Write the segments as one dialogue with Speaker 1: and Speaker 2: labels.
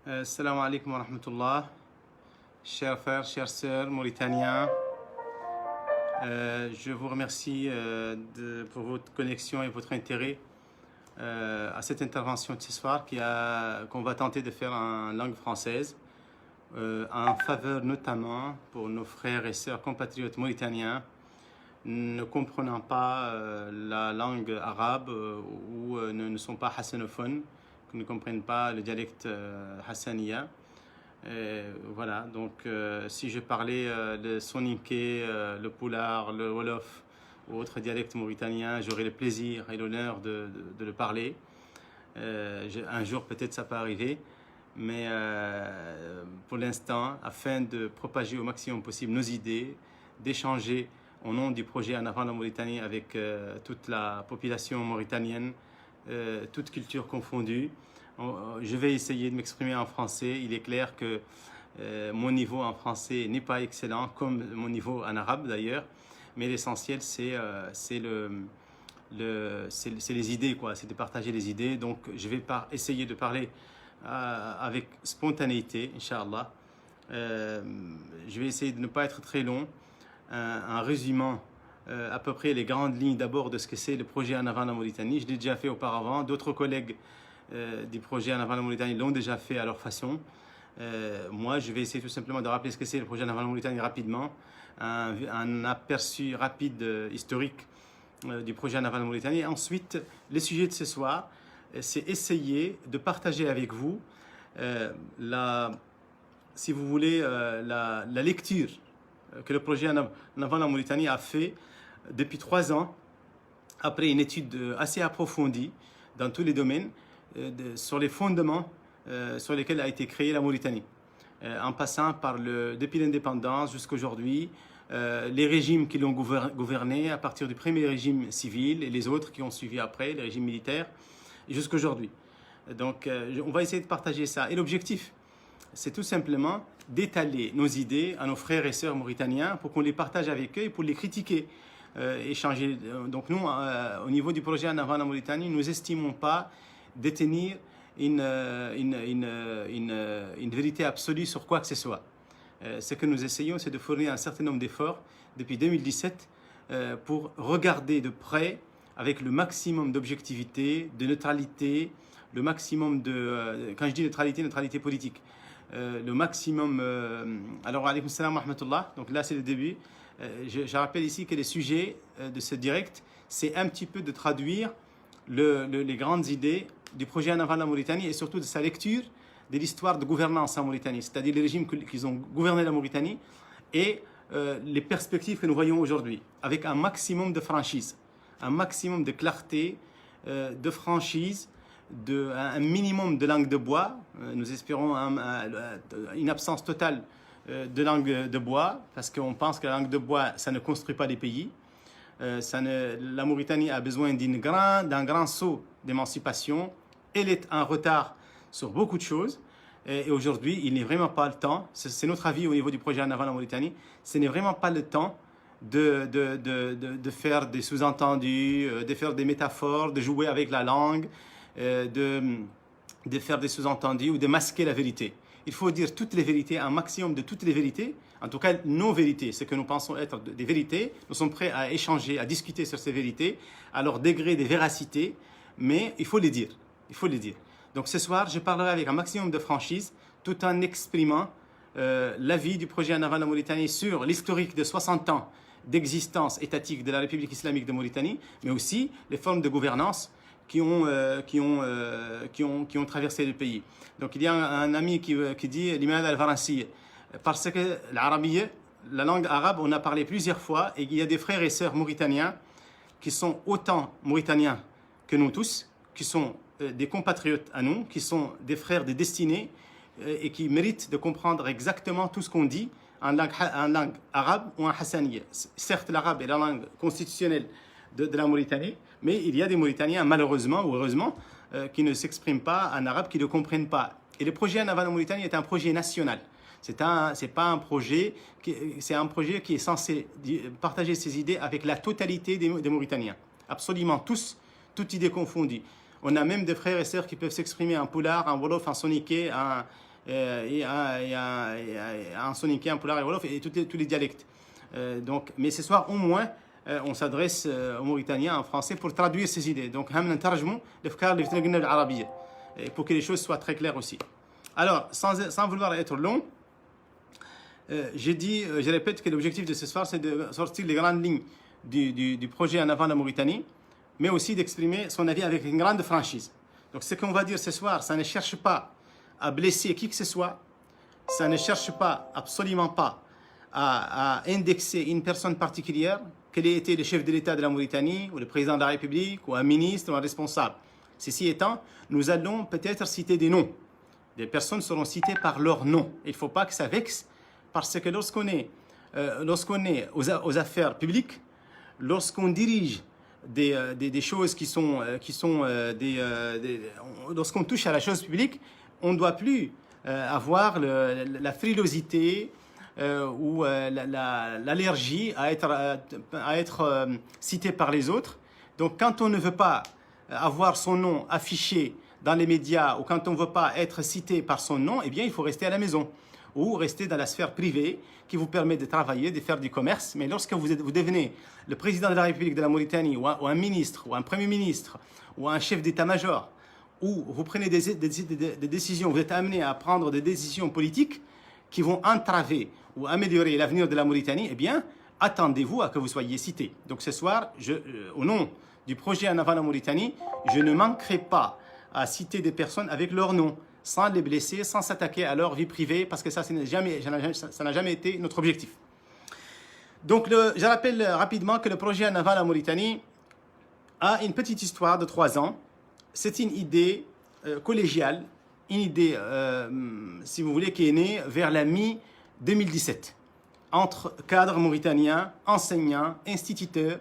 Speaker 1: Salam alaikum wa rahmatullah. Chers frères, chères sœurs mauritaniens, je vous remercie pour votre connexion et votre intérêt à cette intervention de ce soir qu'on va tenter de faire en langue française, en faveur notamment pour nos frères et sœurs compatriotes mauritaniens ne comprenant pas la langue arabe ou ne sont pas hassanophones, qui ne comprennent pas le dialecte hassaniya. Voilà, donc si je parlais le soninké, le poulard, le wolof ou autres dialectes mauritaniens, j'aurais le plaisir et l'honneur de le parler. Un jour peut-être ça peut arriver, mais pour l'instant, afin de propager au maximum possible nos idées, d'échanger au nom du projet En avant la Mauritanie avec toute la population mauritanienne, toute culture confondue. Je vais essayer de m'exprimer en français. Il est clair que mon niveau en français n'est pas excellent, comme mon niveau en arabe d'ailleurs, mais l'essentiel c'est les idées, quoi. C'est de partager les idées. Donc je vais essayer de parler avec spontanéité, Inch'Allah. Je vais essayer de ne pas être très long, en résumant à peu près les grandes lignes d'abord de ce que c'est le projet En avant la Mauritanie. Je l'ai déjà fait auparavant, d'autres collègues du projet En avant la Mauritanie l'ont déjà fait à leur façon. Moi, je vais essayer tout simplement de rappeler ce que c'est le projet En avant la Mauritanie rapidement, un aperçu rapide, historique du projet En avant la Mauritanie. Et ensuite, le sujet de ce soir, c'est essayer de partager avec vous, si vous voulez, la lecture que le projet En avant la Mauritanie a fait depuis 3 ans, après une étude assez approfondie dans tous les domaines, sur les fondements sur lesquels a été créée la Mauritanie, en passant par depuis l'indépendance jusqu'à aujourd'hui, les régimes qui l'ont gouverné à partir du premier régime civil et les autres qui ont suivi après, les régimes militaires, jusqu'à aujourd'hui. Donc on va essayer de partager ça. Et l'objectif, c'est tout simplement d'étaler nos idées à nos frères et sœurs mauritaniens pour qu'on les partage avec eux et pour les critiquer, échanger. Donc nous, au niveau du projet En avant la Mauritanie, nous n'estimons pas détenir une vérité absolue sur quoi que ce soit. Ce que nous essayons, c'est de fournir un certain nombre d'efforts depuis 2017 pour regarder de près, avec le maximum d'objectivité, de neutralité, le maximum de... quand je dis neutralité politique, le maximum... alors, alaykoum salam wa rahmatullah, donc là c'est le début. Je rappelle ici que le sujet de ce direct, c'est un petit peu de traduire les grandes idées du projet En avant la Mauritanie et surtout de sa lecture de l'histoire de gouvernance en Mauritanie, c'est-à-dire les régimes qui ont gouverné la Mauritanie et les perspectives que nous voyons aujourd'hui, avec un maximum de franchise, un maximum de clarté, de franchise, un minimum de langue de bois. Nous espérons une absence totale de langue de bois, parce qu'on pense que la langue de bois, ça ne construit pas les pays. La Mauritanie a besoin d'un grand saut d'émancipation. Elle est en retard sur beaucoup de choses. Et aujourd'hui, il n'est vraiment pas le temps, c'est notre avis au niveau du projet En avant la Mauritanie, ce n'est vraiment pas le temps de faire des sous-entendus, de faire des métaphores, de jouer avec la langue, de faire des sous-entendus ou de masquer la vérité. Il faut dire toutes les vérités, un maximum de toutes les vérités, en tout cas nos vérités, ce que nous pensons être des vérités. Nous sommes prêts à échanger, à discuter sur ces vérités, à leur degré de véracité, mais il faut les dire. Il faut les dire. Donc ce soir, je parlerai avec un maximum de franchise, tout en exprimant l'avis du projet En avant la Mauritanie sur l'historique de 60 ans d'existence étatique de la République islamique de Mauritanie, mais aussi les formes de gouvernance qui ont traversé le pays. Donc il y a un ami qui dit l'imam al-Faransi, parce que l'arabiya, la langue arabe, on a parlé plusieurs fois, et il y a des frères et sœurs mauritaniens qui sont autant mauritaniens que nous tous, qui sont des compatriotes à nous, qui sont des frères de destinée et qui méritent de comprendre exactement tout ce qu'on dit en langue arabe ou en hassaniya. Certes, l'arabe est la langue constitutionnelle de la Mauritanie, mais il y a des Mauritaniens, malheureusement ou heureusement, qui ne s'expriment pas en arabe, qui ne comprennent pas. Et le projet En avant la Mauritanie est un projet national. C'est un projet qui est censé partager ses idées avec la totalité des Mauritaniens. Absolument tous, toutes idées confondues. On a même des frères et sœurs qui peuvent s'exprimer en poulard, en wolof, en soniké, un soninké, un pulaar et wolof et tous les dialectes. Donc, mais ce soir, au moins, on s'adresse aux Mauritaniens en français pour traduire ces idées. Donc, pour que les choses soient très claires aussi. Alors, sans vouloir être long, je répète que l'objectif de ce soir, c'est de sortir les grandes lignes du projet en avant de la Mauritanie, mais aussi d'exprimer son avis avec une grande franchise. Donc, ce qu'on va dire ce soir, ça ne cherche pas à blesser qui que ce soit, ça ne cherche pas, absolument pas, à indexer une personne particulière, quel ait été le chef de l'État de la Mauritanie, ou le président de la République, ou un ministre, ou un responsable. Ceci étant, nous allons peut-être citer des noms. Des personnes seront citées par leur nom. Il ne faut pas que ça vexe, parce que lorsqu'on est aux affaires publiques, lorsqu'on dirige des choses lorsqu'on touche à la chose publique, on ne doit plus avoir la frilosité ou l'allergie à être cité par les autres. Donc quand on ne veut pas avoir son nom affiché dans les médias ou quand on ne veut pas être cité par son nom, eh bien il faut rester à la maison ou rester dans la sphère privée qui vous permet de travailler, de faire du commerce. Mais lorsque vous devenez le président de la République de la Mauritanie ou un ministre ou un premier ministre ou un chef d'état-major, où vous prenez des décisions, vous êtes amené à prendre des décisions politiques qui vont entraver ou améliorer l'avenir de la Mauritanie, eh bien, attendez-vous à que vous soyez cité. Donc ce soir, au nom du projet En avant la Mauritanie, je ne manquerai pas à citer des personnes avec leur nom, sans les blesser, sans s'attaquer à leur vie privée, parce que ça n'a jamais été notre objectif. Donc je rappelle rapidement que le projet En avant la Mauritanie a une petite histoire de 3 ans. C'est une idée collégiale, une idée, si vous voulez, qui est née vers la mi-2017, entre cadres mauritaniens, enseignants, instituteurs,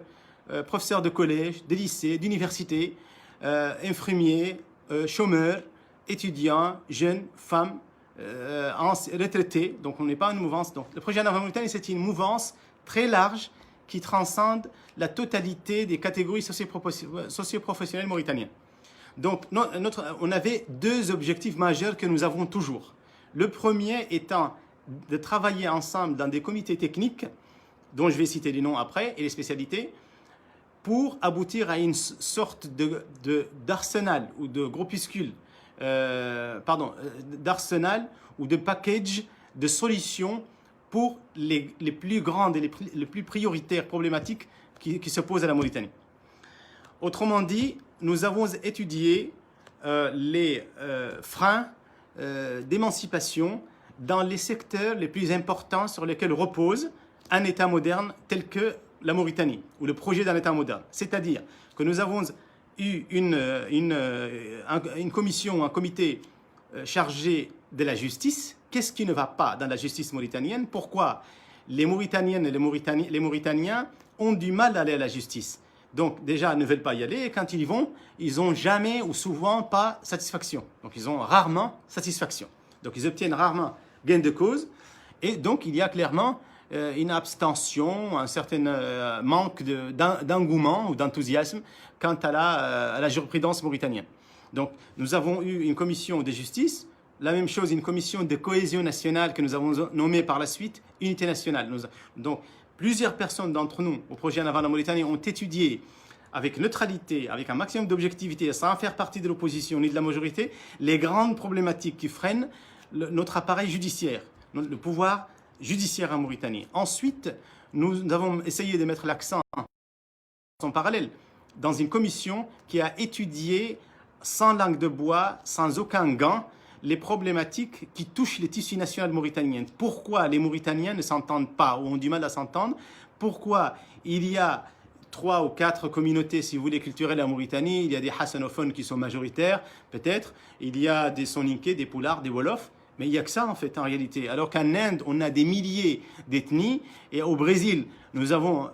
Speaker 1: professeurs de collège, de lycée, d'université, infirmiers, chômeurs, étudiants, jeunes, femmes, retraités. Donc on n'est pas une mouvance. Donc le projet En avant la Mauritanie, c'est une mouvance très large qui transcende la totalité des catégories socio-professionnelles mauritaniennes. Donc, on avait 2 objectifs majeurs que nous avons toujours. Le premier étant de travailler ensemble dans des comités techniques, dont je vais citer les noms après, et les spécialités, pour aboutir à une sorte d'arsenal ou de groupuscule, d'arsenal ou de package de solutions pour les plus grandes et les plus prioritaires problématiques qui se posent à la Mauritanie. Autrement dit, nous avons étudié les freins d'émancipation dans les secteurs les plus importants sur lesquels repose un État moderne tel que la Mauritanie, ou le projet d'un État moderne. C'est-à-dire que nous avons eu une commission, un comité chargé de la justice. Qu'est-ce qui ne va pas dans la justice mauritanienne? Pourquoi les Mauritaniennes et les Mauritaniens ont du mal à aller à la justice? Donc déjà, ne veulent pas y aller, et quand ils y vont, ils n'ont jamais ou souvent pas satisfaction. Donc ils ont rarement satisfaction. Donc ils obtiennent rarement gain de cause, et donc il y a clairement une abstention, un certain manque d'engouement ou d'enthousiasme quant à la jurisprudence mauritanienne. Donc nous avons eu une commission de justice, la même chose, une commission de cohésion nationale que nous avons nommée par la suite Unité nationale. Donc plusieurs personnes d'entre nous au projet En avant la Mauritanie ont étudié avec neutralité, avec un maximum d'objectivité, sans faire partie de l'opposition ni de la majorité, les grandes problématiques qui freinent notre appareil judiciaire, le pouvoir judiciaire en Mauritanie. Ensuite, nous avons essayé de mettre l'accent en parallèle dans une commission qui a étudié sans langue de bois, sans aucun gant, les problématiques qui touchent les tissus nationaux mauritaniens. Pourquoi les Mauritaniens ne s'entendent pas ou ont du mal à s'entendre? Pourquoi il y a 3 ou 4 communautés, si vous voulez, culturelles en Mauritanie? Il y a des hassanophones qui sont majoritaires, peut-être. Il y a des soninké, des poulards, des wolofs. Mais il n'y a que ça, en fait, en réalité. Alors qu'en Inde, on a des milliers d'ethnies. Et au Brésil, nous avons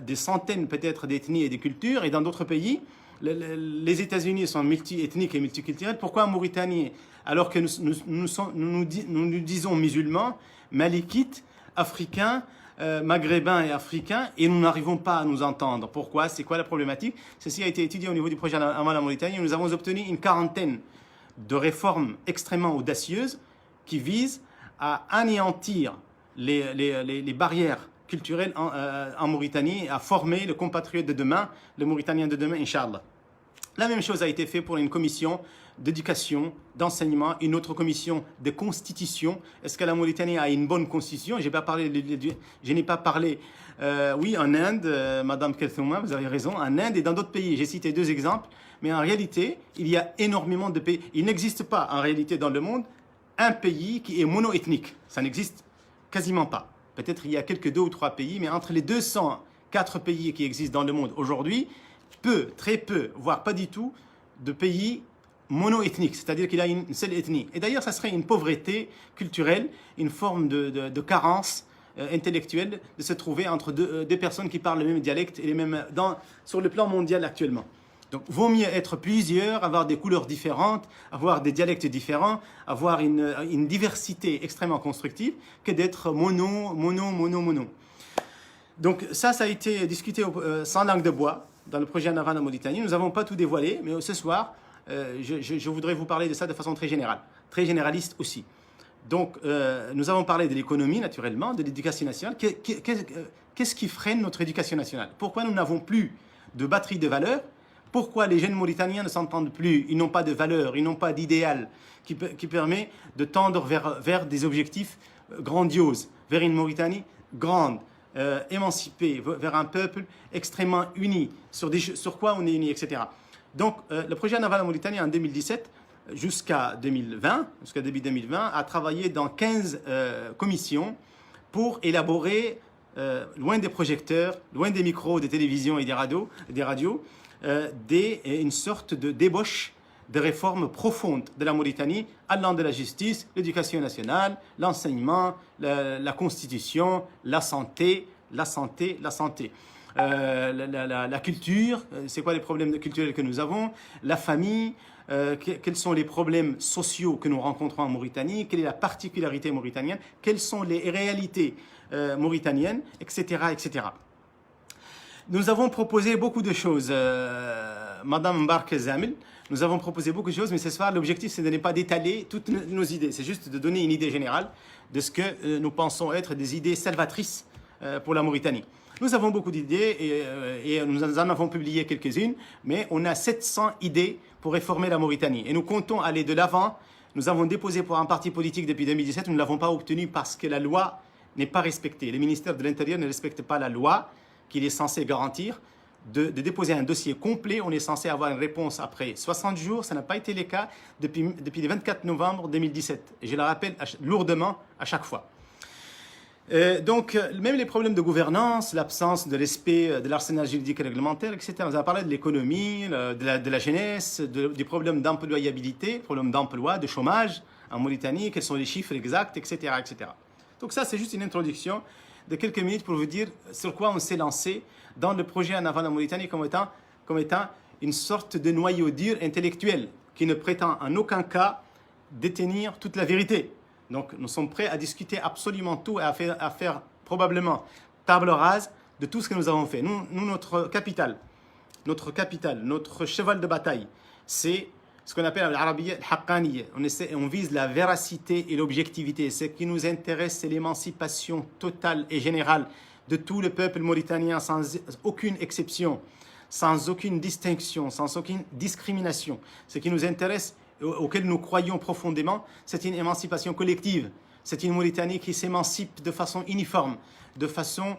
Speaker 1: des centaines, peut-être, d'ethnies et de cultures. Et dans d'autres pays, les États-Unis sont multi-ethniques et multiculturels. Pourquoi en Mauritanie? Alors que nous disons musulmans, malikites, africains, maghrébins et africains, et nous n'arrivons pas à nous entendre. Pourquoi? C'est quoi la problématique? Ceci a été étudié au niveau du projet En avant la Mauritanie. Nous avons obtenu une 40aine de réformes extrêmement audacieuses qui vise à anéantir les barrières culturelles en Mauritanie, à former le compatriote de demain, le Mauritanien de demain, Inch'Allah. La même chose a été faite pour une commission d'éducation, d'enseignement, une autre commission de constitution. Est-ce que la Mauritanie a une bonne constitution? Je n'ai pas parlé, oui, en Inde, Madame Kelthouma, vous avez raison, en Inde et dans d'autres pays. J'ai cité 2 exemples, mais en réalité, il y a énormément de pays. Il n'existe pas en réalité dans le monde un pays qui est monoethnique. Ça n'existe quasiment pas. Peut-être il y a quelques 2 ou 3 pays, mais entre les 204 pays qui existent dans le monde aujourd'hui, très peu, voire pas du tout, de pays monoethniques, c'est-à-dire qu'il a une seule ethnie. Et d'ailleurs, ça serait une pauvreté culturelle, une forme de carence intellectuelle de se trouver entre deux personnes qui parlent le même dialecte et sur le plan mondial actuellement. Donc, vaut mieux être plusieurs, avoir des couleurs différentes, avoir des dialectes différents, avoir une diversité extrêmement constructive, que d'être mono. Donc, ça a été discuté sans langue de bois dans le projet En avant la Mauritanie. Nous n'avons pas tout dévoilé, mais ce soir, je voudrais vous parler de ça de façon très générale, très généraliste aussi. Donc, nous avons parlé de l'économie, naturellement, de l'éducation nationale. Qu'est-ce qui freine notre éducation nationale? Pourquoi nous n'avons plus de batterie de valeurs? Pourquoi les jeunes Mauritaniens ne s'entendent plus? Ils n'ont pas de valeurs, ils n'ont pas d'idéal qui permet de tendre vers des objectifs grandioses, vers une Mauritanie grande, émancipée, vers un peuple extrêmement uni, sur quoi on est uni, etc. Donc, le projet En avant la Mauritanie en 2017 jusqu'à début 2020, a travaillé dans 15 commissions pour élaborer, loin des projecteurs, loin des micros, des télévisions et des radios, une sorte de débauche de réformes profondes de la Mauritanie, allant de la justice, l'éducation nationale, l'enseignement, la constitution, la santé. La culture, c'est quoi les problèmes culturels que nous avons, la famille, quels sont les problèmes sociaux que nous rencontrons en Mauritanie, quelle est la particularité mauritanienne, quelles sont les réalités mauritaniennes, etc., etc. Nous avons proposé beaucoup de choses, Madame Mbark Zamil, nous avons proposé beaucoup de choses, mais ce soir, l'objectif, c'est de ne pas détailler toutes nos idées, c'est juste de donner une idée générale de ce que nous pensons être des idées salvatrices pour la Mauritanie. Nous avons beaucoup d'idées et nous en avons publié quelques-unes, mais on a 700 idées pour réformer la Mauritanie. Et nous comptons aller de l'avant. Nous avons déposé pour un parti politique depuis 2017, nous ne l'avons pas obtenu parce que la loi n'est pas respectée. Le ministère de l'Intérieur ne respecte pas la loi qu'il est censé garantir. De déposer un dossier complet, on est censé avoir une réponse après 60 jours. Ça n'a pas été le cas depuis le 24 novembre 2017. Et je le rappelle lourdement à chaque fois. Donc, même les problèmes de gouvernance, l'absence de respect de l'arsenal juridique et réglementaire, etc. On a parlé de l'économie, de la jeunesse, du problème d'employabilité, problème d'emploi, de chômage en Mauritanie, quels sont les chiffres exacts, etc., etc. Donc ça, c'est juste une introduction de quelques minutes pour vous dire sur quoi on s'est lancé dans le projet En avant la Mauritanie comme étant une sorte de noyau dur intellectuel qui ne prétend en aucun cas détenir toute la vérité. Donc, nous sommes prêts à discuter absolument tout et à faire probablement table rase de tout ce que nous avons fait. Nous notre capital, notre cheval de bataille, c'est ce qu'on appelle l'Arabiyya al-Haqqaniyya. On vise la véracité et l'objectivité. Ce qui nous intéresse, c'est l'émancipation totale et générale de tout le peuple mauritanien, sans aucune exception, sans aucune distinction, sans aucune discrimination. Ce qui nous intéresse, auquel nous croyons profondément, c'est une émancipation collective. C'est une Mauritanie qui s'émancipe de façon uniforme, de façon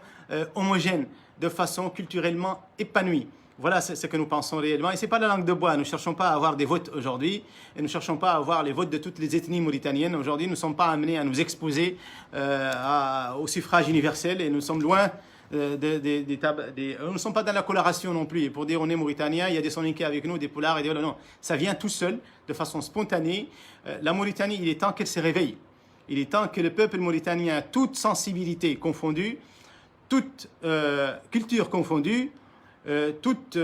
Speaker 1: homogène, de façon culturellement épanouie. Voilà ce que nous pensons réellement. Et ce n'est pas la langue de bois. Nous ne cherchons pas à avoir des votes aujourd'hui. Et nous ne cherchons pas à avoir les votes de toutes les ethnies mauritaniennes. Aujourd'hui, nous ne sommes pas amenés à nous exposer au suffrage universel. Et nous sommes loin nous ne sommes pas dans la coloration non plus. Et pour dire on est Mauritanien, il y a des Soninké avec nous, des Poulards, et non. Ça vient tout seul, de façon spontanée. La Mauritanie, il est temps qu'elle se réveille. Il est temps que le peuple mauritanien, toute sensibilité confondue, toute culture confondue, toute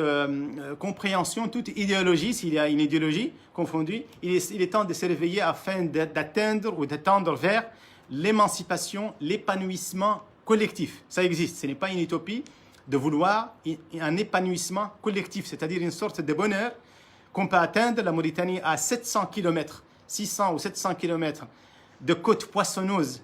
Speaker 1: compréhension, toute idéologie, s'il y a une idéologie confondue, il est temps de se réveiller afin d'atteindre ou de tendre vers l'émancipation, l'épanouissement collectif. Ça existe, ce n'est pas une utopie de vouloir un épanouissement collectif, c'est-à-dire une sorte de bonheur qu'on peut atteindre. La Mauritanie à 700 km, 600 ou 700 km de côtes poissonneuses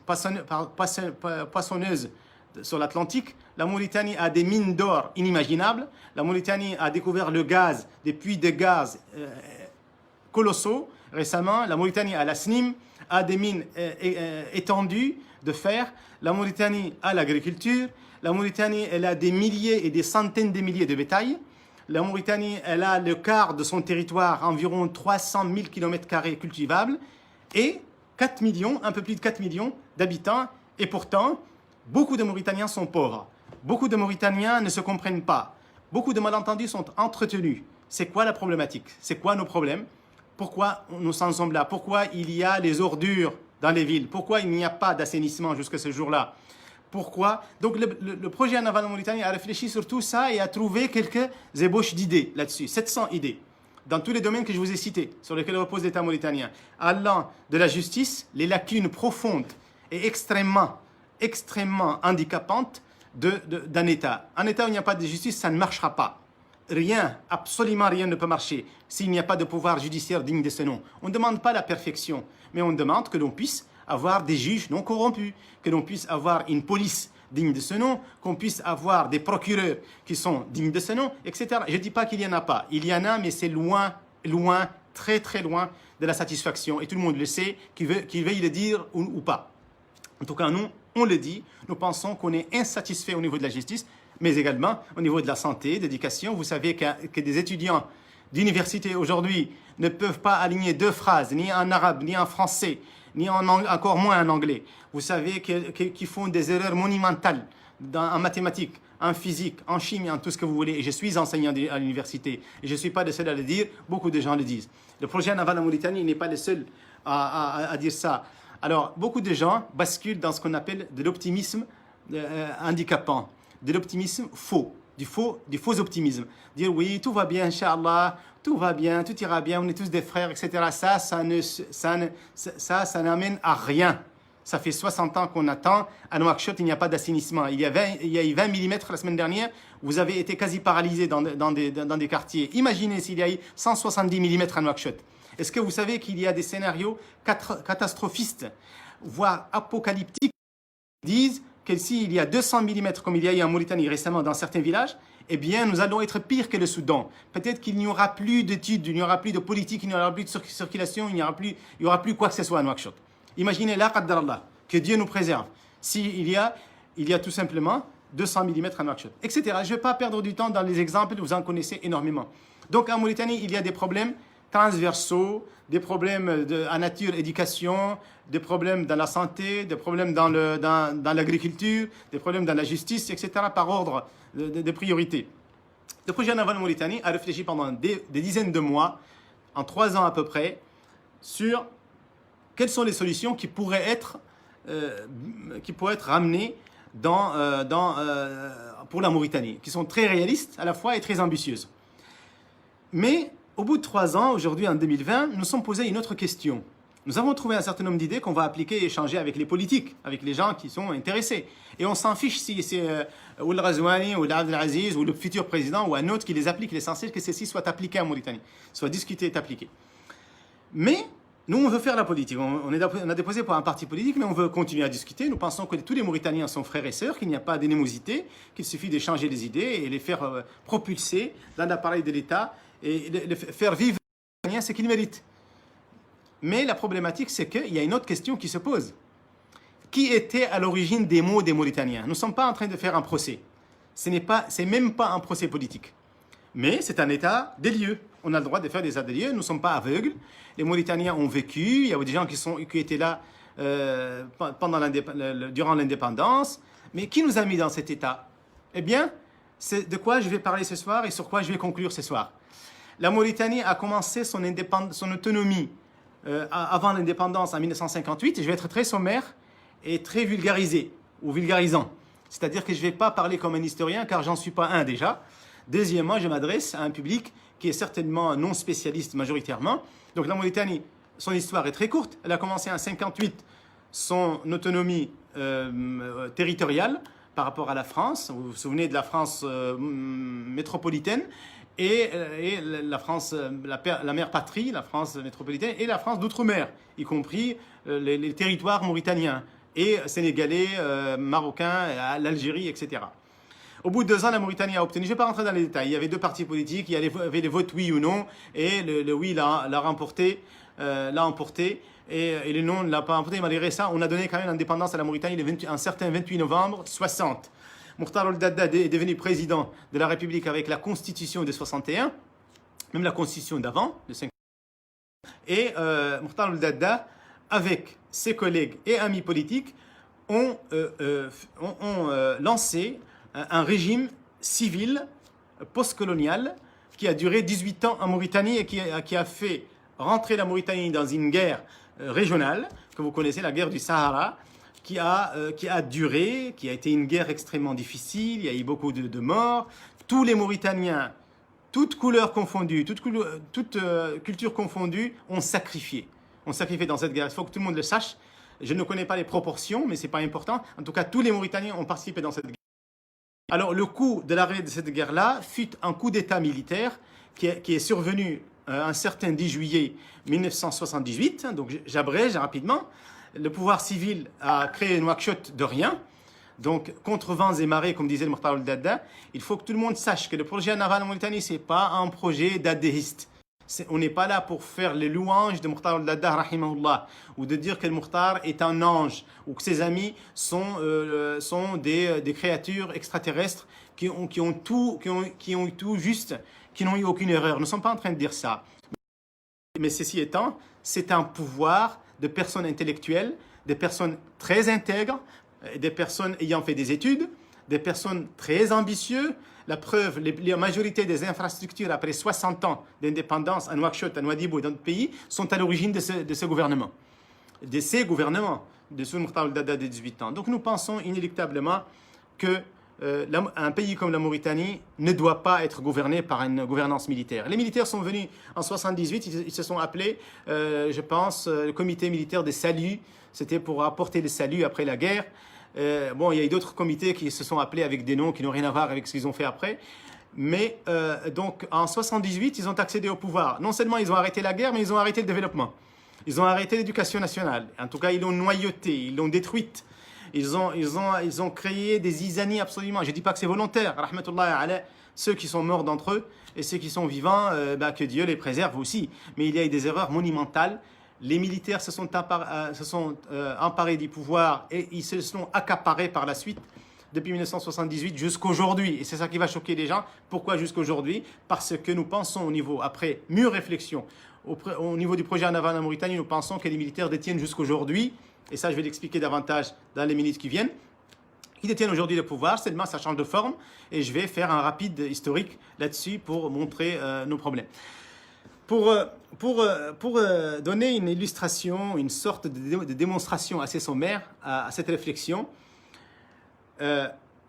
Speaker 1: sur l'Atlantique. La Mauritanie a des mines d'or inimaginables. La Mauritanie a découvert le gaz, des puits de gaz colossaux récemment. La Mauritanie a la SNIM, a des mines étendues de fer. La Mauritanie a l'agriculture. La Mauritanie, elle a des milliers et des centaines de milliers de bétail. La Mauritanie, elle a le quart de son territoire, environ 300 000 km² cultivables, et 4 millions, un peu plus de 4 millions d'habitants. Et pourtant, beaucoup de Mauritaniens sont pauvres. Beaucoup de Mauritaniens ne se comprennent pas. Beaucoup de malentendus sont entretenus. C'est quoi la problématique? C'est quoi nos problèmes? Pourquoi nous en sommes là? Pourquoi il y a les ordures dans les villes? Pourquoi il n'y a pas d'assainissement jusqu'à ce jour-là? Pourquoi? Donc le projet Anaval en Mauritanie a réfléchi sur tout ça et a trouvé quelques ébauches d'idées là-dessus. 700 idées dans tous les domaines que je vous ai cités, sur lesquels repose l'État mauritanien, allant de la justice, les lacunes profondes et extrêmement handicapantes d'un État. Un État où il n'y a pas de justice, ça ne marchera pas. Rien, absolument rien ne peut marcher s'il n'y a pas de pouvoir judiciaire digne de ce nom. On ne demande pas la perfection, mais on demande que l'on puisse avoir des juges non corrompus, que l'on puisse avoir une police digne de ce nom, qu'on puisse avoir des procureurs qui sont dignes de ce nom, etc. Je ne dis pas qu'il n'y en a pas. Il y en a, mais c'est loin, loin, très très loin de la satisfaction. Et tout le monde le sait, qu'il veuille le dire ou pas. En tout cas, nous, on le dit. Nous pensons qu'on est insatisfait au niveau de la justice, mais également au niveau de la santé, de l'éducation. Vous savez que des étudiants d'université aujourd'hui ne peuvent pas aligner deux phrases, ni en arabe, ni en français, ni encore moins en anglais. Vous savez qu'ils font des erreurs monumentales en mathématiques, en physique, en chimie, en tout ce que vous voulez. Et je suis enseignant à l'université. Et je ne suis pas le seul à le dire, beaucoup de gens le disent. Le projet Anaval en Mauritanie n'est pas le seul à dire ça. Alors, beaucoup de gens basculent dans ce qu'on appelle de l'optimisme handicapant, de l'optimisme faux, du faux optimisme. Dire oui, tout va bien, Inch'Allah, tout va bien, tout ira bien, on est tous des frères, etc. Ça n'amène à rien. Ça fait 60 ans qu'on attend. À Nouakchott, il n'y a pas d'assainissement. Il y a eu 20 mm la semaine dernière. Vous avez été quasi paralysé dans des quartiers. Imaginez s'il y a eu 170 mm à Nouakchott. Est-ce que vous savez qu'il y a des scénarios catastrophistes, voire apocalyptiques, qui disent que s'il y a 200 mm, comme il y a eu en Mauritanie récemment dans certains villages, eh bien, nous allons être pire que le Soudan. Peut-être qu'il n'y aura plus d'études, il n'y aura plus de politique, il n'y aura plus de circulation, il n'y aura plus quoi que ce soit à Nouakchott. Imaginez là, qaddarallah, que Dieu nous préserve. S'il y a tout simplement 200 mm à Nouakchott, etc. Je ne vais pas perdre du temps dans les exemples, vous en connaissez énormément. Donc, en Mauritanie, il y a des problèmes transversaux, des problèmes à nature éducation, des problèmes dans la santé, des problèmes dans l'agriculture, des problèmes dans la justice, etc. par ordre de priorité. Le projet Anaval en Mauritanie a réfléchi pendant des dizaines de mois, en 3 ans à peu près, sur quelles sont les solutions qui pourraient être ramenées pour la Mauritanie, qui sont très réalistes à la fois et très ambitieuses. Mais au bout de 3 ans, aujourd'hui en 2020, nous nous sommes posés une autre question. Nous avons trouvé un certain nombre d'idées qu'on va appliquer et échanger avec les politiques, avec les gens qui sont intéressés. Et on s'en fiche si c'est Ould Ghazouani ou Abdelaziz ou le futur président ou un autre qui les applique. L'essentiel que ceci soit appliqué en Mauritanie, soit discuté et appliqué. Mais nous, on veut faire la politique. On a déposé pour un parti politique, mais on veut continuer à discuter. Nous pensons que tous les Mauritaniens sont frères et sœurs, qu'il n'y a pas d'animosité, qu'il suffit d'échanger les idées et les faire propulser dans l'appareil de l'État et faire vivre les Mauritaniens ce qu'ils méritent. Mais la problématique, c'est qu'il y a une autre question qui se pose. Qui était à l'origine des maux des Mauritaniens? Nous ne sommes pas en train de faire un procès. C'est même pas un procès politique. Mais c'est un état des lieux. On a le droit de faire des états des lieux. Nous ne sommes pas aveugles. Les Mauritaniens ont vécu. Il y a des gens qui étaient là durant l'indépendance. Mais qui nous a mis dans cet état? Eh bien, c'est de quoi je vais parler ce soir et sur quoi je vais conclure ce soir. La Mauritanie a commencé son autonomie avant l'indépendance en 1958. Et je vais être très sommaire et très vulgarisé ou vulgarisant. C'est-à-dire que je ne vais pas parler comme un historien car j'en suis pas un déjà. Deuxièmement, je m'adresse à un public qui est certainement non spécialiste majoritairement. Donc la Mauritanie, son histoire est très courte. Elle a commencé en 1958 son autonomie territoriale par rapport à la France. Vous vous souvenez de la France métropolitaine. et la France, la mère patrie, la France métropolitaine, et la France d'outre-mer, y compris les territoires mauritaniens, et sénégalais, marocains, l'Algérie, etc. Au bout de 2 ans, la Mauritanie a obtenu, je ne vais pas rentrer dans les détails, il y avait 2 partis politiques, il y avait les votes oui ou non, et le oui l'a emporté, et le non ne l'a pas emporté. Malgré ça, on a donné quand même l'indépendance à la Mauritanie un certain 28 novembre 60. Mokhtar Ould-Daddah est devenu président de la République avec la Constitution de 61, même la Constitution d'avant, de 50. Et Mokhtar Ould-Daddah, avec ses collègues et amis politiques, ont lancé un régime civil postcolonial qui a duré 18 ans en Mauritanie et qui a fait rentrer la Mauritanie dans une guerre régionale, que vous connaissez, la guerre du Sahara, qui a duré, qui a été une guerre extrêmement difficile, il y a eu beaucoup de morts. Tous les Mauritaniens, toutes couleurs confondues, toutes cultures confondues, ont sacrifié. On sacrifié dans cette guerre. Il faut que tout le monde le sache. Je ne connais pas les proportions, mais ce n'est pas important. En tout cas, tous les Mauritaniens ont participé dans cette guerre. Alors, le coup de l'arrêt de cette guerre-là fut un coup d'État militaire qui est survenu un certain 10 juillet 1978. Donc, j'abrège rapidement. Le pouvoir civil a créé Nouakchott de rien. Donc, contre vents et marées, comme disait le Mokhtar Ould-Daddah, il faut que tout le monde sache que le projet naval en Mauritanie, ce n'est pas un projet dadéiste. On n'est pas là pour faire les louanges de Mokhtar Ould-Daddah, rahimahullah, ou de dire que le Mokhtar est un ange, ou que ses amis sont des créatures extraterrestres qui ont eu tout juste, qui n'ont eu aucune erreur. Nous ne sommes pas en train de dire ça. Mais ceci étant, c'est un pouvoir de personnes intellectuelles, des personnes très intègres, des personnes ayant fait des études, des personnes très ambitieuses. La preuve, la majorité des infrastructures après 60 ans d'indépendance à Nouakchott, à Nouadhibou et dans d'autres pays sont à l'origine de ce gouvernement. De ces gouvernements, de ce Mokhtar Ould-Daddah de 18 ans. Donc nous pensons inéluctablement que un pays comme la Mauritanie ne doit pas être gouverné par une gouvernance militaire. Les militaires sont venus en 78, ils se sont appelés, je pense, le comité militaire des saluts. C'était pour apporter le salut après la guerre. Bon, il y a eu d'autres comités qui se sont appelés avec des noms qui n'ont rien à voir avec ce qu'ils ont fait après. Mais donc en 78, ils ont accédé au pouvoir. Non seulement ils ont arrêté la guerre, mais ils ont arrêté le développement. Ils ont arrêté l'éducation nationale. En tout cas, ils l'ont noyautée, ils l'ont détruite. Ils ont créé des zizanies absolument. Je ne dis pas que c'est volontaire. Rahmatullah ala ceux qui sont morts d'entre eux et ceux qui sont vivants, que Dieu les préserve aussi. Mais il y a eu des erreurs monumentales. Les militaires se sont emparés du pouvoir et ils se sont accaparés par la suite depuis 1978 jusqu'aujourd'hui. Et c'est ça qui va choquer les gens. Pourquoi jusqu'aujourd'hui? Parce que nous pensons au niveau, après mûre réflexion, au niveau du projet en avant en Mauritanie, nous pensons que les militaires détiennent jusqu'aujourd'hui, et ça je vais l'expliquer davantage dans les minutes qui viennent, ils détiennent aujourd'hui le pouvoir, seulement ça change de forme, et je vais faire un rapide historique là-dessus pour montrer nos problèmes. Pour donner une illustration, une sorte de démonstration assez sommaire à cette réflexion,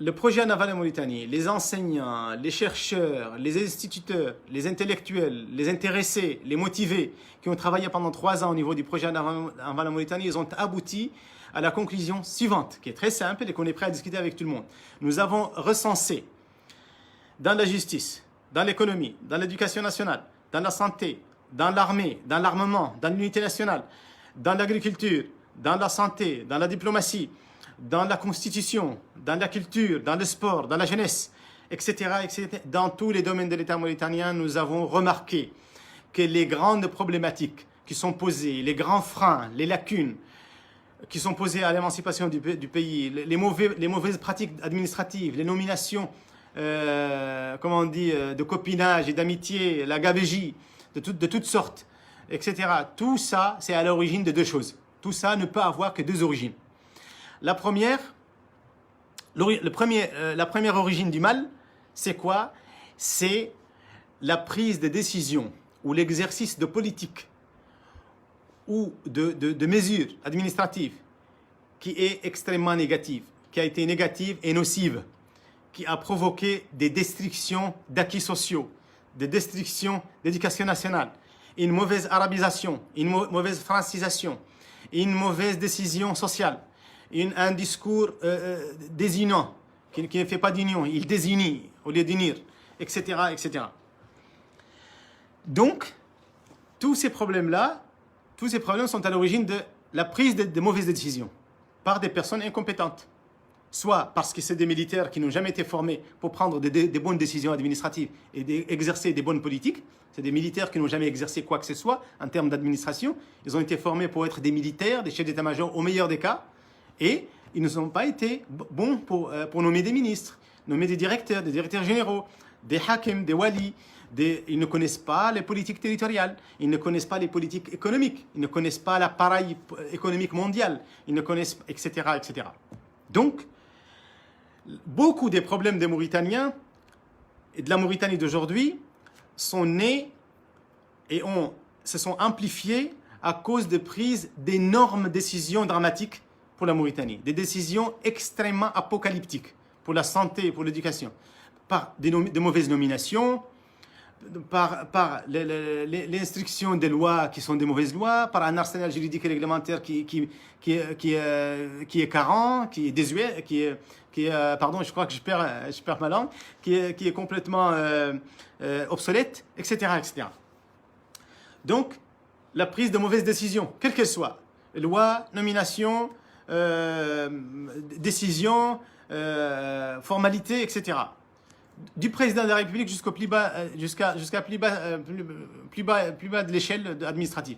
Speaker 1: le projet en aval en Mauritanie, les enseignants, les chercheurs, les instituteurs, les intellectuels, les intéressés, les motivés qui ont travaillé pendant 3 ans au niveau du projet en aval en Mauritanie, ils ont abouti à la conclusion suivante, qui est très simple et qu'on est prêt à discuter avec tout le monde. Nous avons recensé dans la justice, dans l'économie, dans l'éducation nationale, dans la santé, dans l'armée, dans l'armement, dans l'unité nationale, dans l'agriculture, dans la santé, dans la diplomatie, dans la constitution, dans la culture, dans le sport, dans la jeunesse, etc., etc. Dans tous les domaines de l'État mauritanien, nous avons remarqué que les grandes problématiques qui sont posées, les grands freins, les lacunes qui sont posées à l'émancipation du pays, les mauvaises pratiques administratives, les nominations, comment on dit, de copinage et d'amitié, la gabegie, de toutes sortes, etc. Tout ça, c'est à l'origine de 2 choses. Tout ça ne peut avoir que 2 origines. La première origine du mal, c'est quoi? C'est la prise de décision ou l'exercice de politique ou de mesures administratives qui est extrêmement négative, qui a été négative et nocive, qui a provoqué des destructions d'acquis sociaux, des destructions d'éducation nationale, une mauvaise arabisation, une mauvaise francisation, une mauvaise décision sociale, un discours désignant, qui ne fait pas d'union, il désunit au lieu d'unir, etc., etc. Donc, tous ces problèmes-là, tous ces problèmes sont à l'origine de la prise de mauvaises décisions par des personnes incompétentes. Soit parce que c'est des militaires qui n'ont jamais été formés pour prendre des bonnes décisions administratives et exercer des bonnes politiques. C'est des militaires qui n'ont jamais exercé quoi que ce soit en termes d'administration. Ils ont été formés pour être des militaires, des chefs d'état-major au meilleur des cas. Et ils ne ont pas été bons pour nommer des ministres, nommer des directeurs généraux, des hakim, des walis. Ils ne connaissent pas les politiques territoriales, ils ne connaissent pas les politiques économiques, ils ne connaissent pas l'appareil économique mondial, ils ne connaissent, etc., etc. Donc, beaucoup des problèmes des Mauritaniens et de la Mauritanie d'aujourd'hui sont nés et se sont amplifiés à cause de prises d'énormes décisions dramatiques pour la Mauritanie, des décisions extrêmement apocalyptiques pour la santé et pour l'éducation, par de mauvaises nominations, par l'instruction des lois qui sont des mauvaises lois, par un arsenal juridique et réglementaire qui est carent, qui est désuet, pardon, je crois que je perds ma langue, qui est complètement obsolète, etc., etc. Donc, la prise de mauvaises décisions, quelle qu'elle soit, loi, nomination, décision, formalité, etc. Du président de la République jusqu'à plus bas de l'échelle administrative.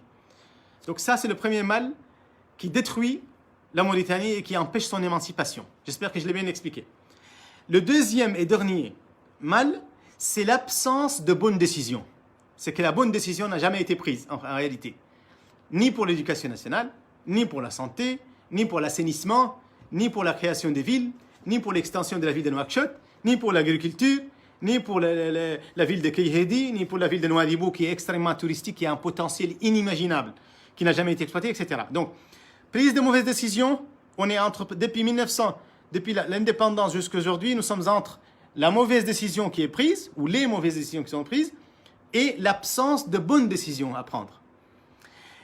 Speaker 1: Donc ça, c'est le premier mal qui détruit la Mauritanie et qui empêche son émancipation. J'espère que je l'ai bien expliqué. Le deuxième et dernier mal, c'est l'absence de bonnes décisions. C'est que la bonne décision n'a jamais été prise, en réalité. Ni pour l'éducation nationale, ni pour la santé, ni pour l'assainissement, ni pour la création des villes, ni pour l'extension de la ville de Nouakchott, ni pour l'agriculture, ni pour la ville de Kayhedi, ni pour la ville de Nouadhibou qui est extrêmement touristique, qui a un potentiel inimaginable, qui n'a jamais été exploité, etc. Donc, prise de mauvaises décisions, on est depuis 1900, depuis l'indépendance jusqu'à aujourd'hui, nous sommes entre la mauvaise décision qui est prise, ou les mauvaises décisions qui sont prises, et l'absence de bonnes décisions à prendre.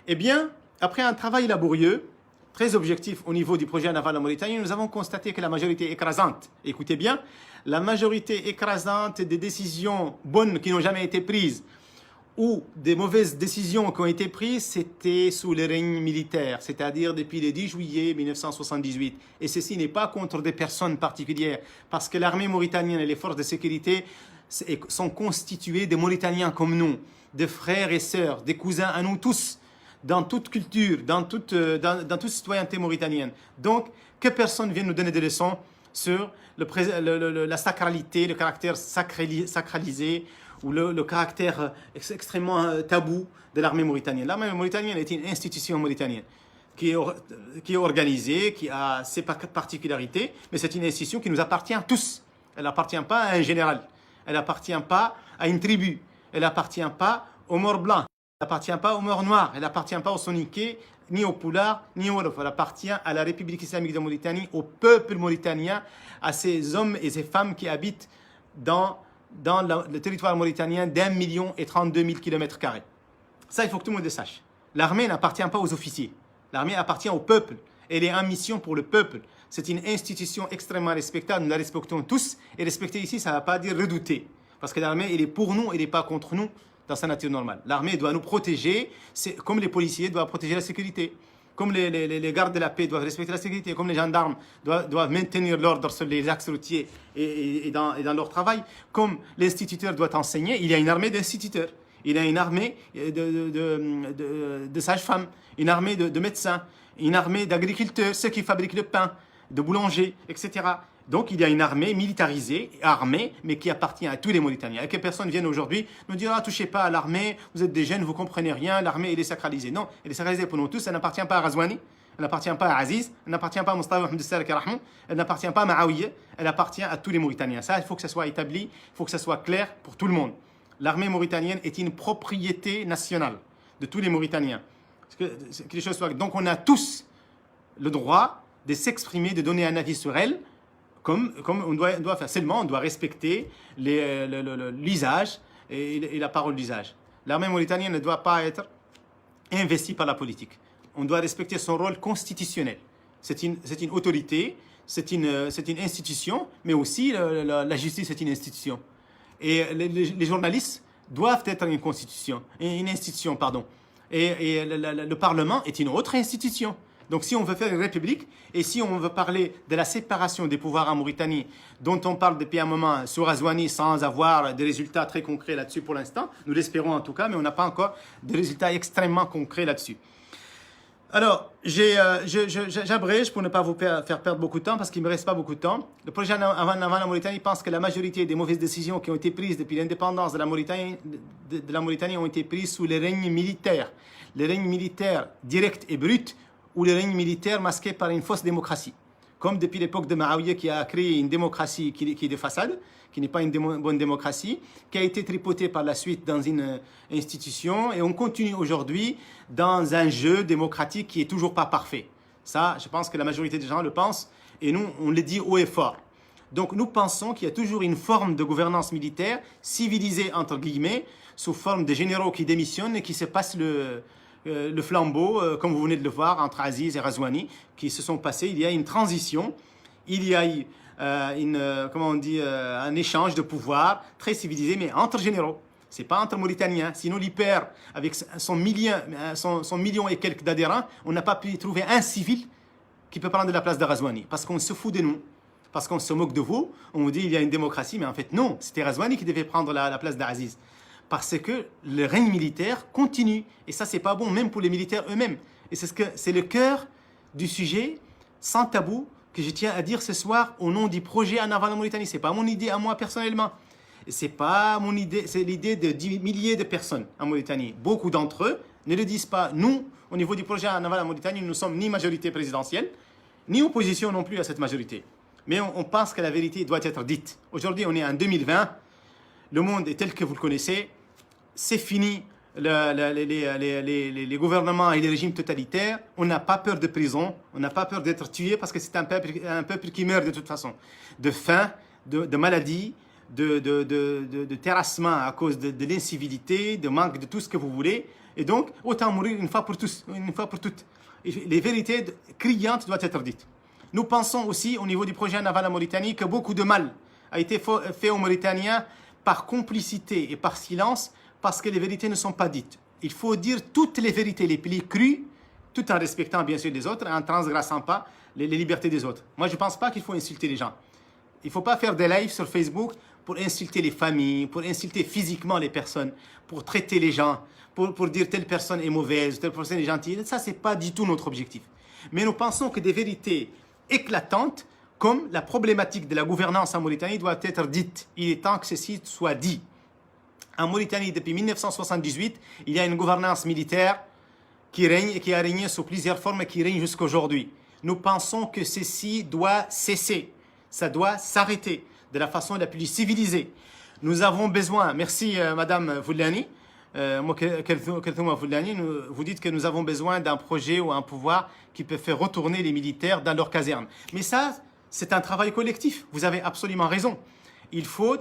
Speaker 1: Eh bien, après un travail laborieux, très objectif au niveau du projet naval en Mauritanie, nous avons constaté que la majorité écrasante, écoutez bien, la majorité écrasante des décisions bonnes qui n'ont jamais été prises ou des mauvaises décisions qui ont été prises, c'était sous le règne militaire, c'est-à-dire depuis le 10 juillet 1978. Et ceci n'est pas contre des personnes particulières, parce que l'armée mauritanienne et les forces de sécurité sont constituées de Mauritaniens comme nous, de frères et sœurs, des cousins à nous tous, dans toute culture, dans toute citoyenneté mauritanienne. Donc, que personne vienne nous donner des leçons sur la sacralité, le caractère sacralisé ou le caractère extrêmement tabou de l'armée mauritanienne. L'armée mauritanienne est une institution mauritanienne qui est organisée, qui a ses particularités, mais c'est une institution qui nous appartient tous. Elle n'appartient pas à un général, elle n'appartient pas à une tribu, elle n'appartient pas aux morts blancs. Elle n'appartient pas aux morts noirs, elle n'appartient pas aux Soniqués, ni aux Poulards, ni aux Wolof. Elle appartient à la République islamique de Mauritanie, au peuple mauritanien, à ces hommes et ces femmes qui habitent dans le territoire mauritanien d'1 032 000 km². Ça, il faut que tout le monde le sache. L'armée n'appartient pas aux officiers. L'armée appartient au peuple. Elle est en mission pour le peuple. C'est une institution extrêmement respectable. Nous la respectons tous. Et respecter ici, ça ne va pas dire redouter. Parce que l'armée, elle est pour nous, elle n'est pas contre nous. Dans sa nature normale. L'armée doit nous protéger, comme les policiers doivent protéger la sécurité, comme les gardes de la paix doivent respecter la sécurité, comme les gendarmes doivent maintenir l'ordre sur les axes routiers et dans leur travail, comme l'instituteur doit enseigner. Il y a une armée d'instituteurs, il y a une armée de sages-femmes, une armée de médecins, une armée d'agriculteurs, ceux qui fabriquent le pain, de boulangers, etc. Donc, il y a une armée militarisée, armée, mais qui appartient à tous les Mauritaniens. Et que personne vienne aujourd'hui nous dire « Ah, touchez pas à l'armée, vous êtes des jeunes, vous comprenez rien, l'armée, elle est sacralisée. » Non, elle est sacralisée pour nous tous, elle n'appartient pas à Razouani, elle n'appartient pas à Aziz, elle n'appartient pas à Mustafa Mohamed Salek Rahmou, elle n'appartient pas à Maawiya, elle appartient à tous les Mauritaniens. Ça, il faut que ça soit établi, il faut que ça soit clair pour tout le monde. L'armée mauritanienne est une propriété nationale de tous les Mauritaniens. Donc, on a tous le droit de s'exprimer, de donner un avis sur elle, comme on doit faire. Seulement, on doit respecter l'usage et la parole d'usage. L'armée mauritanienne ne doit pas être investie par la politique. On doit respecter son rôle constitutionnel. C'est une autorité, c'est une institution, mais aussi la justice est une institution. Et les journalistes doivent être une institution, pardon. Et le Parlement est une autre institution. Donc si on veut faire une république et si on veut parler de la séparation des pouvoirs en Mauritanie, dont on parle depuis un moment sur Razouani sans avoir des résultats très concrets là-dessus pour l'instant, nous l'espérons en tout cas, mais on n'a pas encore de résultats extrêmement concrets là-dessus. Alors, j'abrège pour ne pas vous faire perdre beaucoup de temps parce qu'il ne me reste pas beaucoup de temps. Le projet avant la Mauritanie pense que la majorité des mauvaises décisions qui ont été prises depuis l'indépendance de la Mauritanie ont été prises sous le règne militaire. Le règne militaire direct et brut ou le règne militaire masqué par une fausse démocratie. Comme depuis l'époque de Maouia qui a créé une démocratie qui est de façade, qui n'est pas une bonne démocratie, qui a été tripotée par la suite dans une institution et on continue aujourd'hui dans un jeu démocratique qui est toujours pas parfait. Ça, je pense que la majorité des gens le pensent et nous, on le dit haut et fort. Donc nous pensons qu'il y a toujours une forme de gouvernance militaire civilisée entre guillemets, sous forme de généraux qui démissionnent et qui se passent le flambeau, comme vous venez de le voir, entre Aziz et Razouani, qui se sont passés. Il y a une transition, il y a un échange de pouvoir très civilisé, mais entre généraux. C'est pas entre Mauritaniens. Sinon, l'hyper, avec son million et quelques d'adhérents, on n'a pas pu trouver un civil qui peut prendre la place de Razouani. Parce qu'on se fout de nous. Parce qu'on se moque de vous. On vous dit qu'il y a une démocratie, mais en fait, non. C'était Razouani qui devait prendre la place d'Aziz. Parce que le règne militaire continue. Et ça, c'est pas bon, même pour les militaires eux-mêmes. Et c'est le cœur du sujet, sans tabou, que je tiens à dire ce soir au nom du projet En avant la Mauritanie. C'est pas mon idée à moi personnellement. C'est pas mon idée, c'est l'idée de milliers de personnes en Mauritanie. Beaucoup d'entre eux ne le disent pas. Nous, au niveau du projet En avant la Mauritanie, nous ne sommes ni majorité présidentielle, ni opposition non plus à cette majorité. Mais on pense que la vérité doit être dite. Aujourd'hui, on est en 2020. Le monde est tel que vous le connaissez. C'est fini les gouvernements et les régimes totalitaires. On n'a pas peur de prison. On n'a pas peur d'être tué parce que c'est un peuple qui meurt de toute façon. De faim, de maladie, de terrassement à cause de l'incivilité, de manque de tout ce que vous voulez. Et donc, autant mourir une fois pour toutes. Et les vérités criantes doivent être dites. Nous pensons aussi, au niveau du projet En avant la Mauritanie, que beaucoup de mal a été fait aux Mauritaniens par complicité et par silence, parce que les vérités ne sont pas dites. Il faut dire toutes les vérités les plus crues, tout en respectant bien sûr les autres, en transgressant pas les libertés des autres. Moi, je ne pense pas qu'il faut insulter les gens. Il ne faut pas faire des lives sur Facebook pour insulter les familles, pour insulter physiquement les personnes, pour traiter les gens, pour dire telle personne est mauvaise, telle personne est gentille. Ça, ce n'est pas du tout notre objectif. Mais nous pensons que des vérités éclatantes, comme la problématique de la gouvernance en Mauritanie, doivent être dites. Il est temps que ceci soit dit. En Mauritanie, depuis 1978, il y a une gouvernance militaire qui règne et qui a régné sous plusieurs formes et qui règne jusqu'à aujourd'hui. Nous pensons que ceci doit cesser. Ça doit s'arrêter de la façon la plus civilisée. Nous avons besoin, merci Madame Voulani, vous dites que nous avons besoin d'un projet ou un pouvoir qui peut faire retourner les militaires dans leurs casernes. Mais ça, c'est un travail collectif. Vous avez absolument raison. Il faut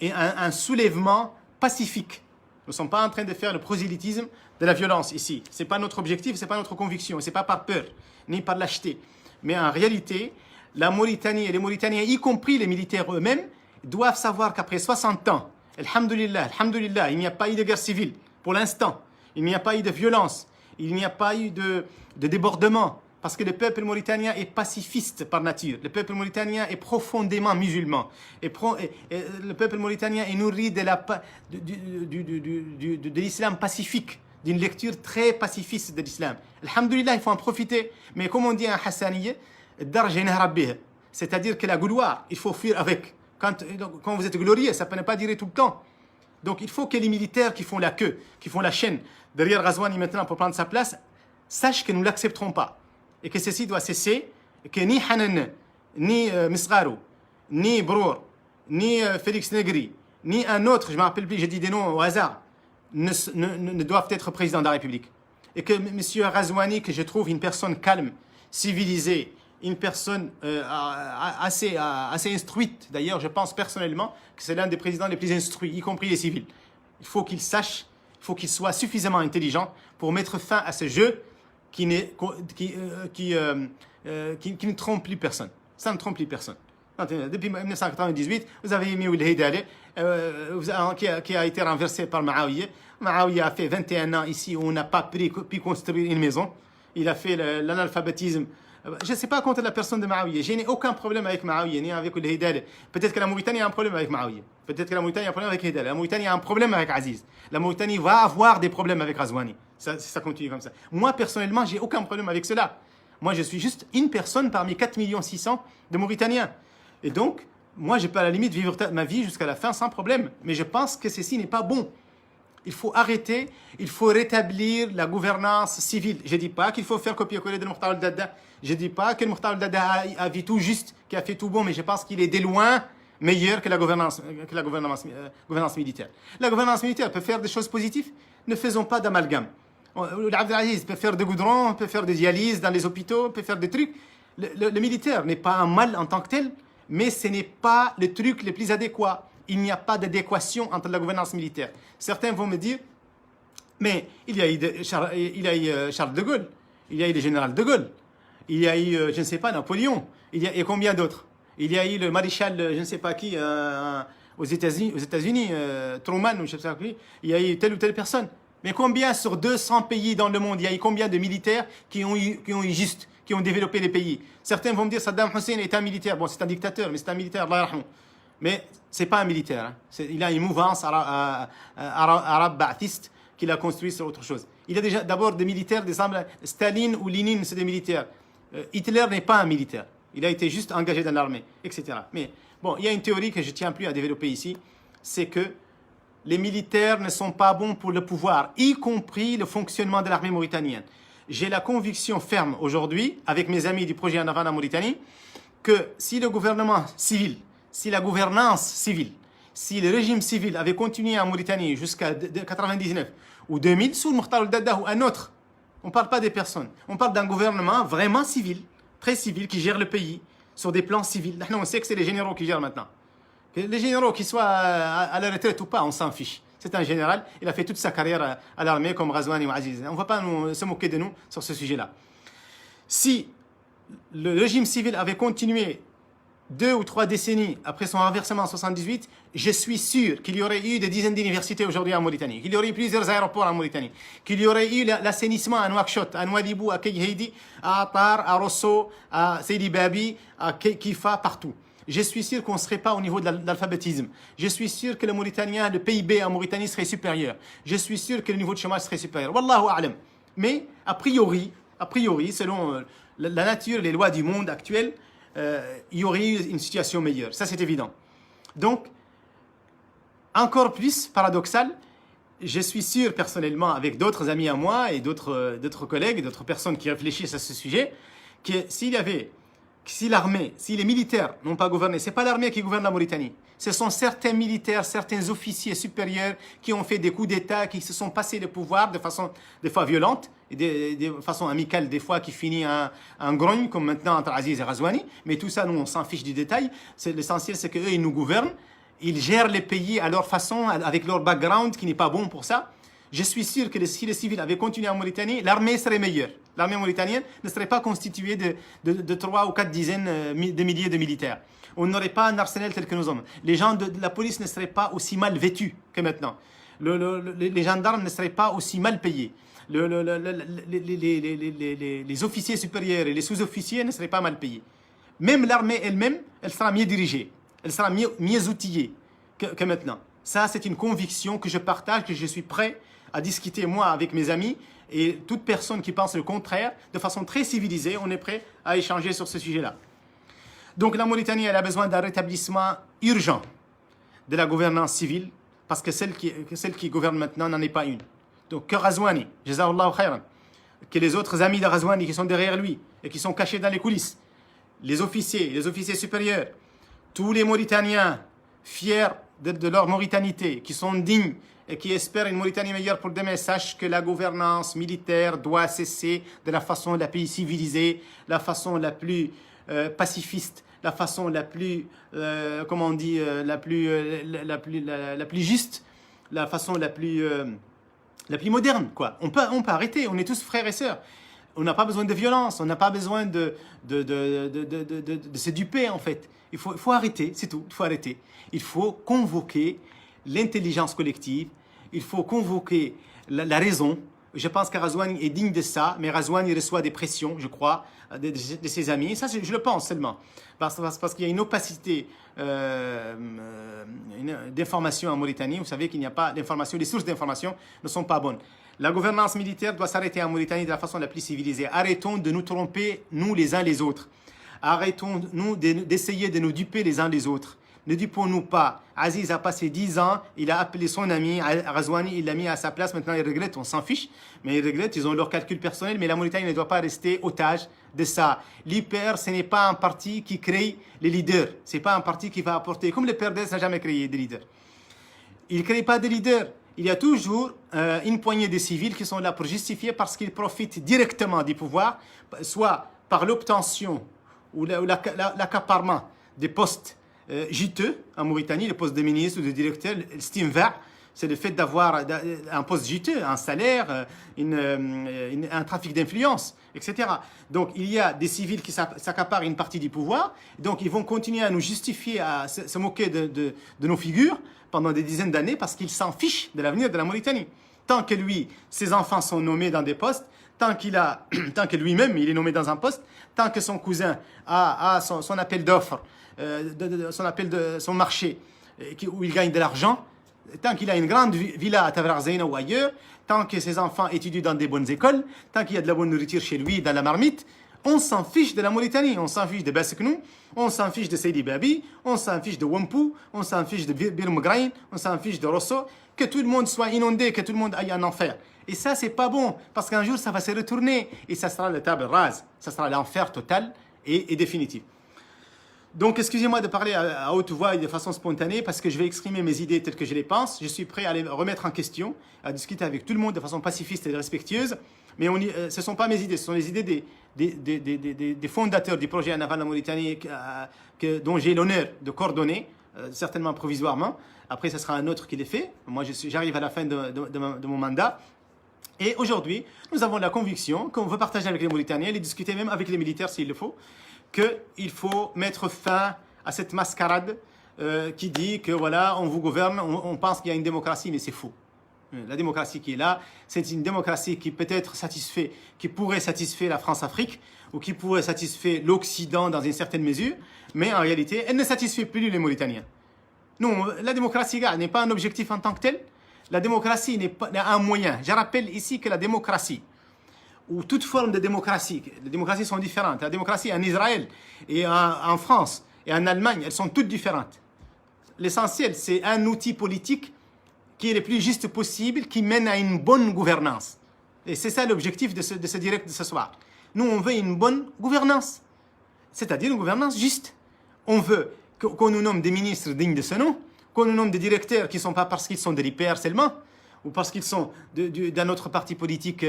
Speaker 1: un soulèvement pacifique. Nous ne sommes pas en train de faire le prosélytisme de la violence ici. Ce n'est pas notre objectif, ce n'est pas notre conviction, ce n'est pas par peur, ni par lâcheté. Mais en réalité, la Mauritanie et les Mauritaniens, y compris les militaires eux-mêmes, doivent savoir qu'après 60 ans, alhamdoulilah, il n'y a pas eu de guerre civile pour l'instant. Il n'y a pas eu de violence, il n'y a pas eu de débordement. Parce que le peuple mauritanien est pacifiste par nature. Le peuple mauritanien est profondément musulman. Et le peuple mauritanien est nourri de l'islam pacifique, d'une lecture très pacifiste de l'islam. Alhamdulillah, il faut en profiter. Mais comme on dit en Hassaniye, c'est-à-dire que la gloire, il faut fuir avec. Quand vous êtes glorieux, ça ne peut pas durer tout le temps. Donc il faut que les militaires qui font la queue, qui font la chaîne derrière Razouani maintenant pour prendre sa place, sachent que nous ne l'accepterons pas. Et que ceci doit cesser, et que ni Hanan, ni Misgarou, ni Brour, ni Félix Negri, ni un autre, je ne me rappelle plus, j'ai dit des noms au hasard, ne doivent être président de la République. Et que M. Razouani, que je trouve une personne calme, civilisée, une personne assez instruite, d'ailleurs je pense personnellement que c'est l'un des présidents les plus instruits, y compris les civils. Il faut qu'il sache, il faut qu'il soit suffisamment intelligent pour mettre fin à ce jeu qui ne trompe plus personne. Ça ne trompe plus personne. Depuis 1998, vous avez mis Oulheid Ali, qui a été renversé par Ma'awiya. Ma'awiya a fait 21 ans ici où on n'a pas pu construire une maison. Il a fait l'analphabétisme. Je ne sais pas contre la personne de Ma'awiya. Je n'ai aucun problème avec Ma'awiya, ni avec le Hidal. Peut-être que la Mauritanie a un problème avec Ma'awiya. Peut-être que la Mauritanie a un problème avec Hidal. La Mauritanie a un problème avec Aziz. La Mauritanie va avoir des problèmes avec Razouani. Ça continue comme ça. Moi, personnellement, j'ai aucun problème avec cela. Moi, je suis juste une personne parmi 4,6 millions de Mauritaniens. Et donc, moi, je peux à la limite vivre ma vie jusqu'à la fin sans problème. Mais je pense que ceci n'est pas bon. Il faut arrêter, il faut rétablir la gouvernance civile. Je ne dis pas qu'il faut faire copier-coller de Mokhtar al-Daddah. Je ne dis pas que le Mokhtar al-Daddah a vu tout juste, qui a fait tout bon, mais je pense qu'il est de loin meilleur que la gouvernance militaire. La gouvernance militaire peut faire des choses positives. Ne faisons pas d'amalgame. L'Abdelaziz peut faire des goudrons, peut faire des dialyses dans les hôpitaux, peut faire des trucs. Le militaire n'est pas un mal en tant que tel, mais ce n'est pas le truc le plus adéquat. Il n'y a pas d'adéquation entre la gouvernance militaire. Certains vont me dire, mais il y a eu Charles de Gaulle, il y a eu le général de Gaulle, il y a eu, je ne sais pas, Napoléon, il y a combien d'autres? Il y a eu le maréchal, je ne sais pas qui, aux États-Unis, Truman, ou je ne sais pas qui, il y a eu telle ou telle personne. Mais combien sur 200 pays dans le monde, il y a eu combien de militaires qui ont développé les pays? Certains vont me dire Saddam Hussein est un militaire. Bon, c'est un dictateur, mais c'est un militaire, Allah yarhamou. Mais ce n'est pas un militaire. Hein. Il a une mouvance arabe ba'athiste qu'il a construite sur autre chose. Il y a déjà d'abord des militaires, Staline ou Lénine, c'est des militaires. Hitler n'est pas un militaire. Il a été juste engagé dans l'armée, etc. Mais bon, il y a une théorie que je ne tiens plus à développer ici, c'est que les militaires ne sont pas bons pour le pouvoir, y compris le fonctionnement de l'armée mauritanienne. J'ai la conviction ferme aujourd'hui, avec mes amis du projet En Avant en Mauritanie, que si le gouvernement civil, si la gouvernance civile, si le régime civil avait continué en Mauritanie jusqu'à 1999 ou 2000, sous le Mokhtar al-Daddah ou un autre, on ne parle pas des personnes, on parle d'un gouvernement vraiment civil, très civil, qui gère le pays sur des plans civils. On sait que c'est les généraux qui gèrent maintenant. Les généraux, qu'ils soient à la retraite ou pas, on s'en fiche. C'est un général, il a fait toute sa carrière à l'armée comme Razouani ou Aziz. On ne va pas se moquer de nous sur ce sujet-là. Si le régime civil avait continué 2 ou 3 décennies après son renversement en 1978, je suis sûr qu'il y aurait eu des dizaines d'universités aujourd'hui en Mauritanie, qu'il y aurait eu plusieurs aéroports en Mauritanie, qu'il y aurait eu l'assainissement à Nouakchott, à Nouadhibou, à Kayheidi, à Attar, à Rosso, à Seydi Babi, à Kifa, partout. Je suis sûr qu'on ne serait pas au niveau de l'alphabétisme. Je suis sûr que le Mauritanien, le PIB en Mauritanie serait supérieur. Je suis sûr que le niveau de chômage serait supérieur. Wallahu a'lam. Mais a priori, selon la nature, les lois du monde actuel, il y aurait eu une situation meilleure. Ça, c'est évident. Donc, encore plus paradoxal, je suis sûr personnellement, avec d'autres amis à moi et d'autres collègues, d'autres personnes qui réfléchissent à ce sujet, que si l'armée, si les militaires n'ont pas gouverné, ce n'est pas l'armée qui gouverne la Mauritanie. Ce sont certains militaires, certains officiers supérieurs qui ont fait des coups d'État, qui se sont passés le pouvoir de façon des fois violente, et de façon amicale des fois qui finit en grogne, comme maintenant entre Aziz et Razouani. Mais tout ça, nous, on s'en fiche du détail. L'essentiel, c'est qu'eux, ils nous gouvernent. Ils gèrent les pays à leur façon, avec leur background qui n'est pas bon pour ça. Je suis sûr que si les civils avaient continué en Mauritanie, l'armée serait meilleure. L'armée mauritanienne ne serait pas constituée de 3 ou 4 dizaines de milliers de militaires. On n'aurait pas un arsenal tel que nous sommes. Les gens de la police ne seraient pas aussi mal vêtus que maintenant. Les gendarmes ne seraient pas aussi mal payés. Les officiers supérieurs et les sous-officiers ne seraient pas mal payés. Même l'armée elle-même, elle sera mieux dirigée. Elle sera mieux outillée que maintenant. Ça, c'est une conviction que je partage, que je suis prêt à discuter, moi, avec mes amis. Et toute personne qui pense le contraire, de façon très civilisée, on est prêt à échanger sur ce sujet-là. Donc la Mauritanie, elle a besoin d'un rétablissement urgent de la gouvernance civile, parce que celle qui gouverne maintenant n'en est pas une. Donc que Razouani, Jazahullahu khayran, que les autres amis de Razouani qui sont derrière lui et qui sont cachés dans les coulisses, les officiers supérieurs, tous les Mauritaniens fiers de leur mauritanité, qui sont dignes et qui espèrent une Mauritanie meilleure pour demain, sachent que la gouvernance militaire doit cesser de la façon la plus civilisée, la façon la plus pacifiste, la façon la plus, comment on dit, la plus juste, la façon la plus moderne, quoi. On peut arrêter, on est tous frères et sœurs. On n'a pas besoin de violence, on n'a pas besoin de se duper en fait. Il faut arrêter, c'est tout, il faut arrêter. Il faut convoquer l'intelligence collective, il faut convoquer la raison. Je pense que Razouani est digne de ça, mais Razouani reçoit des pressions, je crois, de ses amis. Ça, je le pense seulement. Parce qu'il y a une opacité d'information en Mauritanie. Vous savez qu'il n'y a pas d'information, les sources d'information ne sont pas bonnes. La gouvernance militaire doit s'arrêter en Mauritanie de la façon la plus civilisée. Arrêtons de nous tromper, nous les uns les autres. Arrêtons-nous d'essayer de nous duper les uns les autres. Ne dupons-nous pas. Aziz a passé 10 ans, il a appelé son ami, Razouani, il l'a mis à sa place, maintenant il regrette, on s'en fiche, mais ils regrettent, ils ont leur calcul personnel, mais la Mauritanie ne doit pas rester otage de ça. L'IPER, ce n'est pas un parti qui crée les leaders, ce n'est pas un parti qui va apporter, comme le PRDS n'a jamais créé des leaders. Il ne crée pas de leaders. Il y a toujours une poignée de civils qui sont là pour justifier parce qu'ils profitent directement du pouvoir, soit par l'obtention ou l'accaparement des postes juteux en Mauritanie, le poste de ministre ou de directeur, l'estime vert, c'est le fait d'avoir un poste juteux, un salaire, un trafic d'influence, etc. Donc il y a des civils qui s'accaparent une partie du pouvoir, donc ils vont continuer à nous justifier, à se moquer de nos figures pendant des dizaines d'années parce qu'ils s'en fichent de l'avenir de la Mauritanie. Tant que lui, ses enfants sont nommés dans des postes, tant que lui-même il est nommé dans un poste, tant que son cousin a son appel d'offres, son marché où il gagne de l'argent, tant qu'il a une grande villa à Taverzena ou ailleurs, tant que ses enfants étudient dans des bonnes écoles, tant qu'il y a de la bonne nourriture chez lui, dans la marmite, on s'en fiche de la Mauritanie, on s'en fiche de Besseknou, on s'en fiche de Seydi Babi, on s'en fiche de Wampu, on s'en fiche de Bir Mougraïn, on s'en fiche de Rosso, que tout le monde soit inondé, que tout le monde aille en enfer. Et ça, c'est pas bon, parce qu'un jour, ça va se retourner, et ça sera le table rase, ça sera l'enfer total et définitif. Donc, excusez-moi de parler à haute voix et de façon spontanée parce que je vais exprimer mes idées telles que je les pense. Je suis prêt à les remettre en question, à discuter avec tout le monde de façon pacifiste et respectueuse. Mais ce ne sont pas mes idées, ce sont les idées des fondateurs du projet Naval en Mauritanie dont j'ai l'honneur de coordonner, certainement provisoirement. Après, ce sera un autre qui les fait. Moi, j'arrive à la fin de mon mandat. Et aujourd'hui, nous avons la conviction qu'on veut partager avec les Mauritaniens, les discuter même avec les militaires s'il le faut, qu'il faut mettre fin à cette mascarade qui dit que voilà, on vous gouverne, on pense qu'il y a une démocratie, mais c'est faux. La démocratie qui est là, c'est une démocratie qui peut-être satisfait, qui pourrait satisfaire la France-Afrique ou qui pourrait satisfaire l'Occident dans une certaine mesure, mais en réalité, elle ne satisfait plus les Mauritaniens. Non, la démocratie n'est pas un objectif en tant que tel. La démocratie n'est pas un moyen. Je rappelle ici que la démocratie, ou toute forme de démocratie, les démocraties sont différentes. La démocratie en Israël et en France et en Allemagne, elles sont toutes différentes. L'essentiel, c'est un outil politique qui est le plus juste possible, qui mène à une bonne gouvernance. Et c'est ça l'objectif de ce direct de ce soir. Nous, on veut une bonne gouvernance, c'est-à-dire une gouvernance juste. On veut qu'on nous nomme des ministres dignes de ce nom, qu'on nous nomme des directeurs qui ne sont pas parce qu'ils sont de l'IPR seulement, ou parce qu'ils sont d'un autre parti politique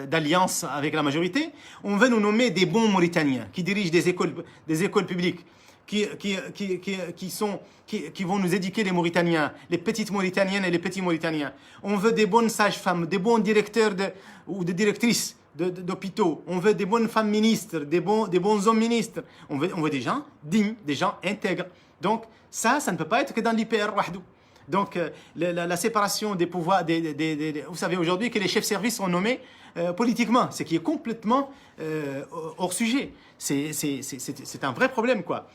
Speaker 1: d'alliance avec la majorité. On veut nous nommer des bons Mauritaniens qui dirigent des écoles publiques, qui vont nous éduquer les Mauritaniens, les petites Mauritaniennes et les petits Mauritaniens. On veut des bonnes sages-femmes, des bons directeurs ou des directrices d'hôpitaux. On veut des bonnes femmes ministres, des bons hommes ministres. On veut des gens dignes, des gens intègres. Donc ça ne peut pas être que dans l'IPR wahdou. Donc la séparation des pouvoirs, vous savez aujourd'hui que les chefs services sont nommés politiquement, ce qui est complètement hors sujet. C'est un vrai problème, quoi.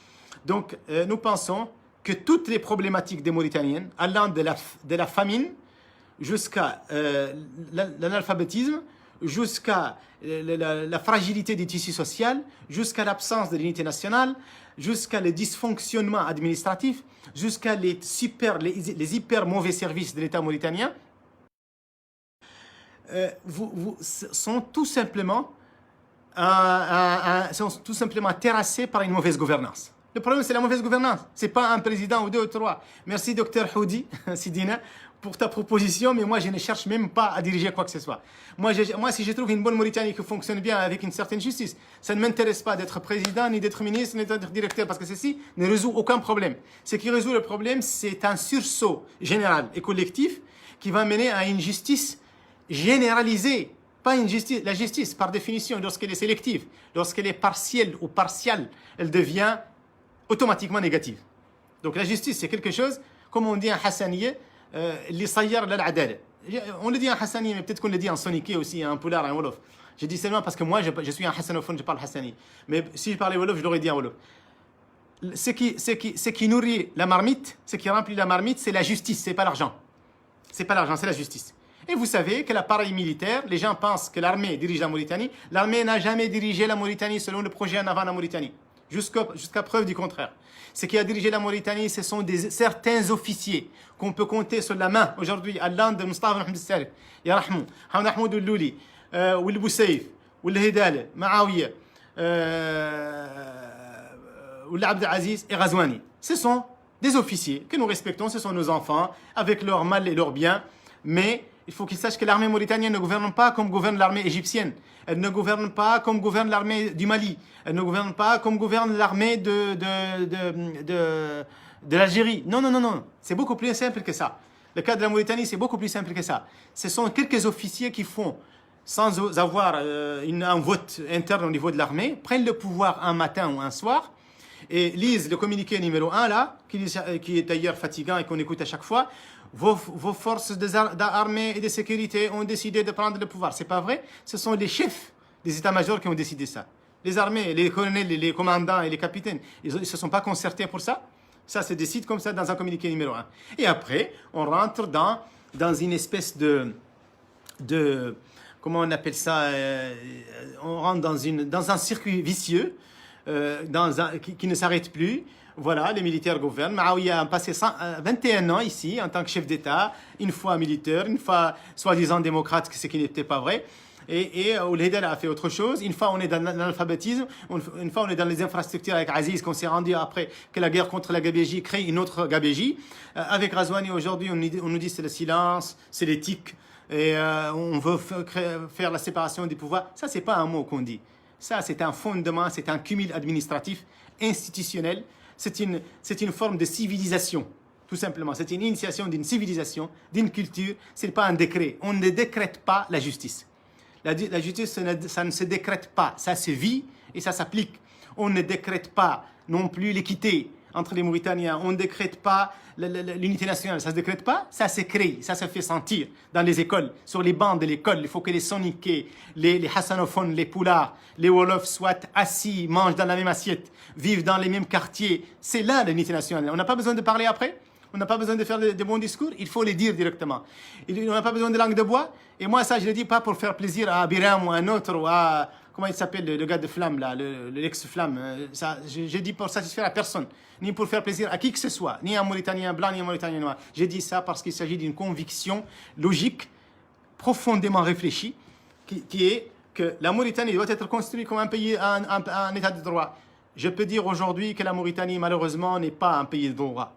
Speaker 1: Donc nous pensons que toutes les problématiques des Mauritaniennes, allant de la famine jusqu'à l'analphabétisme, jusqu'à la fragilité du tissu social, jusqu'à l'absence de l'unité nationale, jusqu'à le dysfonctionnement administratif, jusqu'à les hyper mauvais services de l'État mauritanien, sont tout simplement terrassés par une mauvaise gouvernance. Le problème, c'est la mauvaise gouvernance. Ce n'est pas un président ou deux ou trois. Merci, docteur Houdi, Sidina, pour ta proposition, mais moi, je ne cherche même pas à diriger quoi que ce soit. Moi, si je trouve une bonne Mauritanie qui fonctionne bien avec une certaine justice, ça ne m'intéresse pas d'être président, ni d'être ministre, ni d'être directeur, parce que ceci ne résout aucun problème. Ce qui résout le problème, c'est un sursaut général et collectif qui va mener à une justice généralisée Pas une justice. La justice, par définition, lorsqu'elle est sélective, lorsqu'elle est partielle ou partiale, elle devient automatiquement négative. Donc la justice, c'est quelque chose, comme on dit en hassaniye, li sayyar l'adala. On le dit en hassaniye, mais peut-être qu'on le dit en soniké aussi, en poulard, en wolof. Je dis seulement parce que moi, je suis un hassanophone, je parle hassani. Mais si je parlais wolof, je l'aurais dit en wolof. Ce qui nourrit la marmite, ce qui remplit la marmite, c'est la justice, c'est pas l'argent. C'est pas l'argent, c'est la justice. Et vous savez que l'appareil militaire, les gens pensent que l'armée dirige la Mauritanie. L'armée n'a jamais dirigé la Mauritanie selon le projet en avant de la Mauritanie. Jusqu'à preuve du contraire. Ce qui a dirigé la Mauritanie, ce sont certains officiers qu'on peut compter sur la main aujourd'hui. Allah de Mustafa Mohamed Saleh, Yarahmou, Ahmed Louli, Wil Boussaïf, Wil Hidal, Maawiya, Wil Abd Aziz et Ghazouani. Ce sont des officiers que nous respectons, ce sont nos enfants, avec leur mal et leurs biens, mais il faut qu'ils sachent que l'armée mauritanienne ne gouverne pas comme gouverne l'armée égyptienne. Elle ne gouverne pas comme gouverne l'armée du Mali. Elle ne gouverne pas comme gouverne l'armée de l'Algérie. Non, non, non, non. C'est beaucoup plus simple que ça. Le cas de la Mauritanie, c'est beaucoup plus simple que ça. Ce sont quelques officiers qui font, sans avoir un vote interne au niveau de l'armée, prennent le pouvoir un matin ou un soir et lisent le communiqué numéro 1 là, qui est d'ailleurs fatigant et qu'on écoute à chaque fois. Vos forces d'armée et de sécurité ont décidé de prendre le pouvoir. C'est pas vrai. Ce sont les chefs des états-majors qui ont décidé ça. Les armées, les colonels, les commandants et les capitaines, ils ne se sont pas concertés pour ça. Ça se décide comme ça dans un communiqué numéro 1. Et après, on rentre dans une espèce de comment on appelle ça, on rentre dans un circuit vicieux qui ne s'arrête plus. Voilà, les militaires gouvernent. Maawiya a passé 21 ans ici en tant que chef d'État, une fois militaire, une fois soi-disant démocrate, ce qui n'était pas vrai. Et Ould Hidal a fait autre chose. Une fois on est dans l'analphabétisme, une fois on est dans les infrastructures avec Aziz, qu'on s'est rendu après que la guerre contre la Gabégie crée une autre Gabégie. Avec Ghazouani aujourd'hui, on nous dit c'est le silence, c'est l'éthique, et on veut faire la séparation des pouvoirs. Ça, c'est pas un mot qu'on dit. Ça, c'est un fondement, c'est un cumul administratif, institutionnel. C'est une forme de civilisation, tout simplement. C'est une initiation d'une civilisation, d'une culture. Ce n'est pas un décret. On ne décrète pas la justice. La justice, ça ne se décrète pas. Ça se vit et ça s'applique. On ne décrète pas non plus l'équité entre les Mauritaniens. On ne décrète pas l'unité nationale. Ça ne se décrète pas. Ça se crée. Ça se fait sentir dans les écoles, sur les bancs de l'école. Il faut que les soniqués, les hassanophones, les poulards, les wolofs soient assis, mangent dans la même assiette, vivent dans les mêmes quartiers. C'est là l'unité nationale. On n'a pas besoin de parler après. On n'a pas besoin de faire des bons discours, il faut les dire directement. On n'a pas besoin de langue de bois. Et moi, ça, je ne le dis pas pour faire plaisir à Biram ou à un autre, ou à, comment il s'appelle, le gars de Flamme, là, l'ex-Flamme. Je dis pour satisfaire à personne, ni pour faire plaisir à qui que ce soit, ni à un Mauritanien blanc, ni à un Mauritanien noir. J'ai dit ça parce qu'il s'agit d'une conviction logique, profondément réfléchie, qui est que la Mauritanie doit être construite comme un pays, un état de droit. Je peux dire aujourd'hui que la Mauritanie, malheureusement, n'est pas un pays de droit.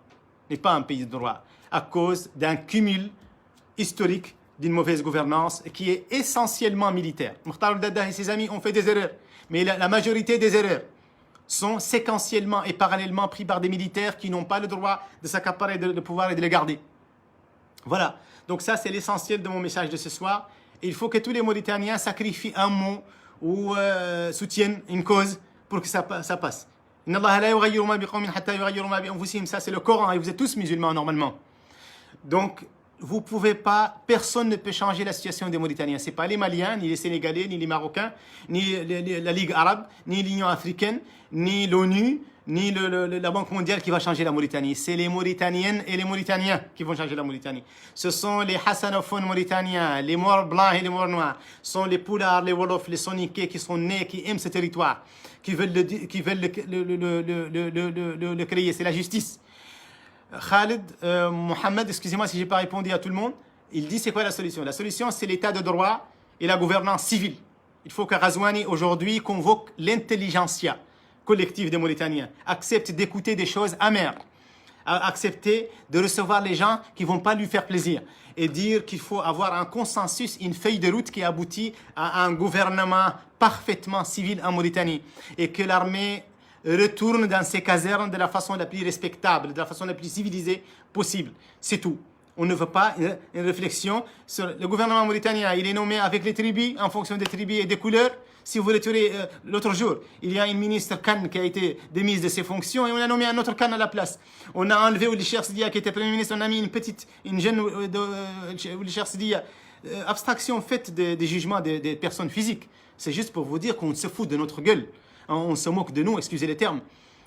Speaker 1: N'est pas un pays de droit, à cause d'un cumul historique d'une mauvaise gouvernance qui est essentiellement militaire. Mokhtar Ould Daddah et ses amis ont fait des erreurs, mais la majorité des erreurs sont séquentiellement et parallèlement prises par des militaires qui n'ont pas le droit de s'accaparer le pouvoir et de les garder. Voilà, donc ça c'est l'essentiel de mon message de ce soir. Et il faut que tous les Mauritaniens sacrifient un mot ou soutiennent une cause pour que ça passe. Ça c'est le Coran et vous êtes tous musulmans normalement. Donc vous pouvez pas, personne ne peut changer la situation des Mauritaniens. C'est pas les Maliens, ni les Sénégalais, ni les Marocains, ni la Ligue arabe, ni l'Union africaine, ni l'ONU, ni la Banque mondiale qui va changer la Mauritanie. C'est les Mauritaniennes et les Mauritaniens qui vont changer la Mauritanie. Ce sont les hassanophones mauritaniens, les Maures blancs et les Maures noirs. Ce sont les poulards, les wolofs, les soniqués qui sont nés, qui aiment ce territoire, qui veulent le créer. C'est la justice. Khalid, Mohamed, excusez-moi si je n'ai pas répondu à tout le monde, il dit c'est quoi la solution? La solution, c'est l'état de droit et la gouvernance civile. Il faut que Ghazouani aujourd'hui convoque l'intelligentsia collective des Mauritaniens, accepte d'écouter des choses amères, accepter de recevoir les gens qui ne vont pas lui faire plaisir et dire qu'il faut avoir un consensus, une feuille de route qui aboutit à un gouvernement parfaitement civil en Mauritanie et que l'armée retourne dans ses casernes de la façon la plus respectable, de la façon la plus civilisée possible. C'est tout. On ne veut pas une réflexion sur le gouvernement mauritanien. Il est nommé avec les tribus, en fonction des tribus et des couleurs. Si vous retirez l'autre jour, il y a une ministre Khan qui a été démise de ses fonctions et on a nommé un autre Khan à la place. On a enlevé Ould Cheikh Sidiya qui était Premier ministre, on a mis une jeune Ould Cheikh Sidiya. Abstraction faite des jugements des personnes physiques. C'est juste pour vous dire qu'on se fout de notre gueule. On se moque de nous, excusez les termes.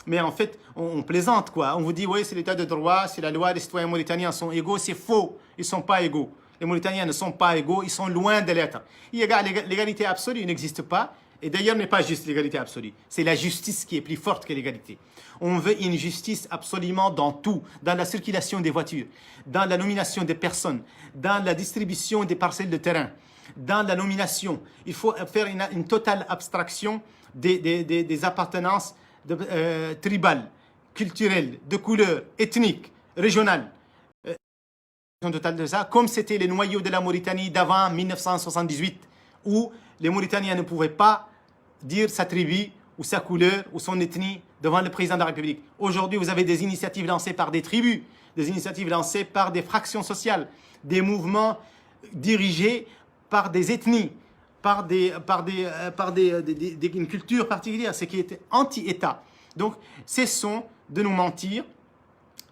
Speaker 1: Mais en fait, on plaisante, quoi. On vous dit, oui, c'est l'état de droit, c'est la loi, les citoyens mauritaniens sont égaux. C'est faux. Ils ne sont pas égaux. Les Mauritaniens ne sont pas égaux. Ils sont loin de l'être. L'égalité absolue n'existe pas. Et d'ailleurs, n'est pas juste l'égalité absolue. C'est la justice qui est plus forte que l'égalité. On veut une justice absolument dans tout. Dans la circulation des voitures, dans la nomination des personnes, dans la distribution des parcelles de terrain, dans la nomination. Il faut faire une totale abstraction des appartenances tribales, culturelles, de couleur, ethniques, régionales. Totale de ça, comme c'était les noyaux de la Mauritanie d'avant 1978, où les Mauritaniens ne pouvaient pas dire sa tribu ou sa couleur ou son ethnie devant le président de la République. Aujourd'hui, vous avez des initiatives lancées par des tribus, des initiatives lancées par des fractions sociales, des mouvements dirigés par des ethnies, par une culture particulière, ce qui est anti-État. Donc, cessons de nous mentir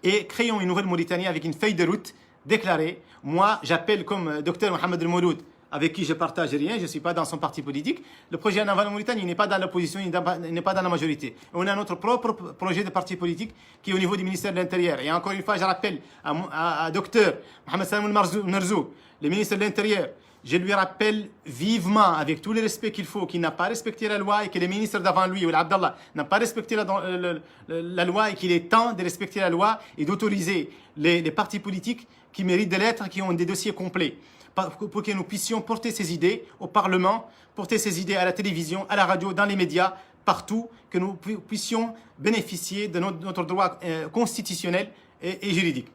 Speaker 1: et créons une nouvelle Mauritanie avec une feuille de route déclarée. Moi, j'appelle comme Dr Mohamed El Mouloud, avec qui je partage rien, je ne suis pas dans son parti politique. Le projet Naval Mauritanie n'est pas dans l'opposition, il n'est pas dans la majorité. On a notre propre projet de parti politique qui est au niveau du ministère de l'Intérieur. Et encore une fois, je rappelle à Dr Mohamed Salam Merzou, le ministre de l'Intérieur, je lui rappelle vivement, avec tout le respect qu'il faut, qu'il n'a pas respecté la loi et que les ministres d'avant lui, ou l'Abdallah, n'a pas respecté la loi et qu'il est temps de respecter la loi et d'autoriser les partis politiques qui méritent de l'être, qui ont des dossiers complets, pour que nous puissions porter ces idées au Parlement, porter ces idées à la télévision, à la radio, dans les médias, partout, que nous puissions bénéficier de notre droit constitutionnel et juridique.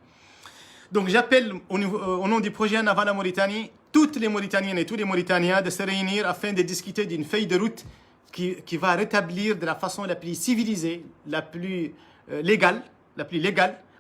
Speaker 1: Donc j'appelle au nom du projet Naval Mauritanie, toutes les Mauritaniennes et tous les Mauritaniens de se réunir afin de discuter d'une feuille de route qui va rétablir de la façon la plus civilisée, la plus légale,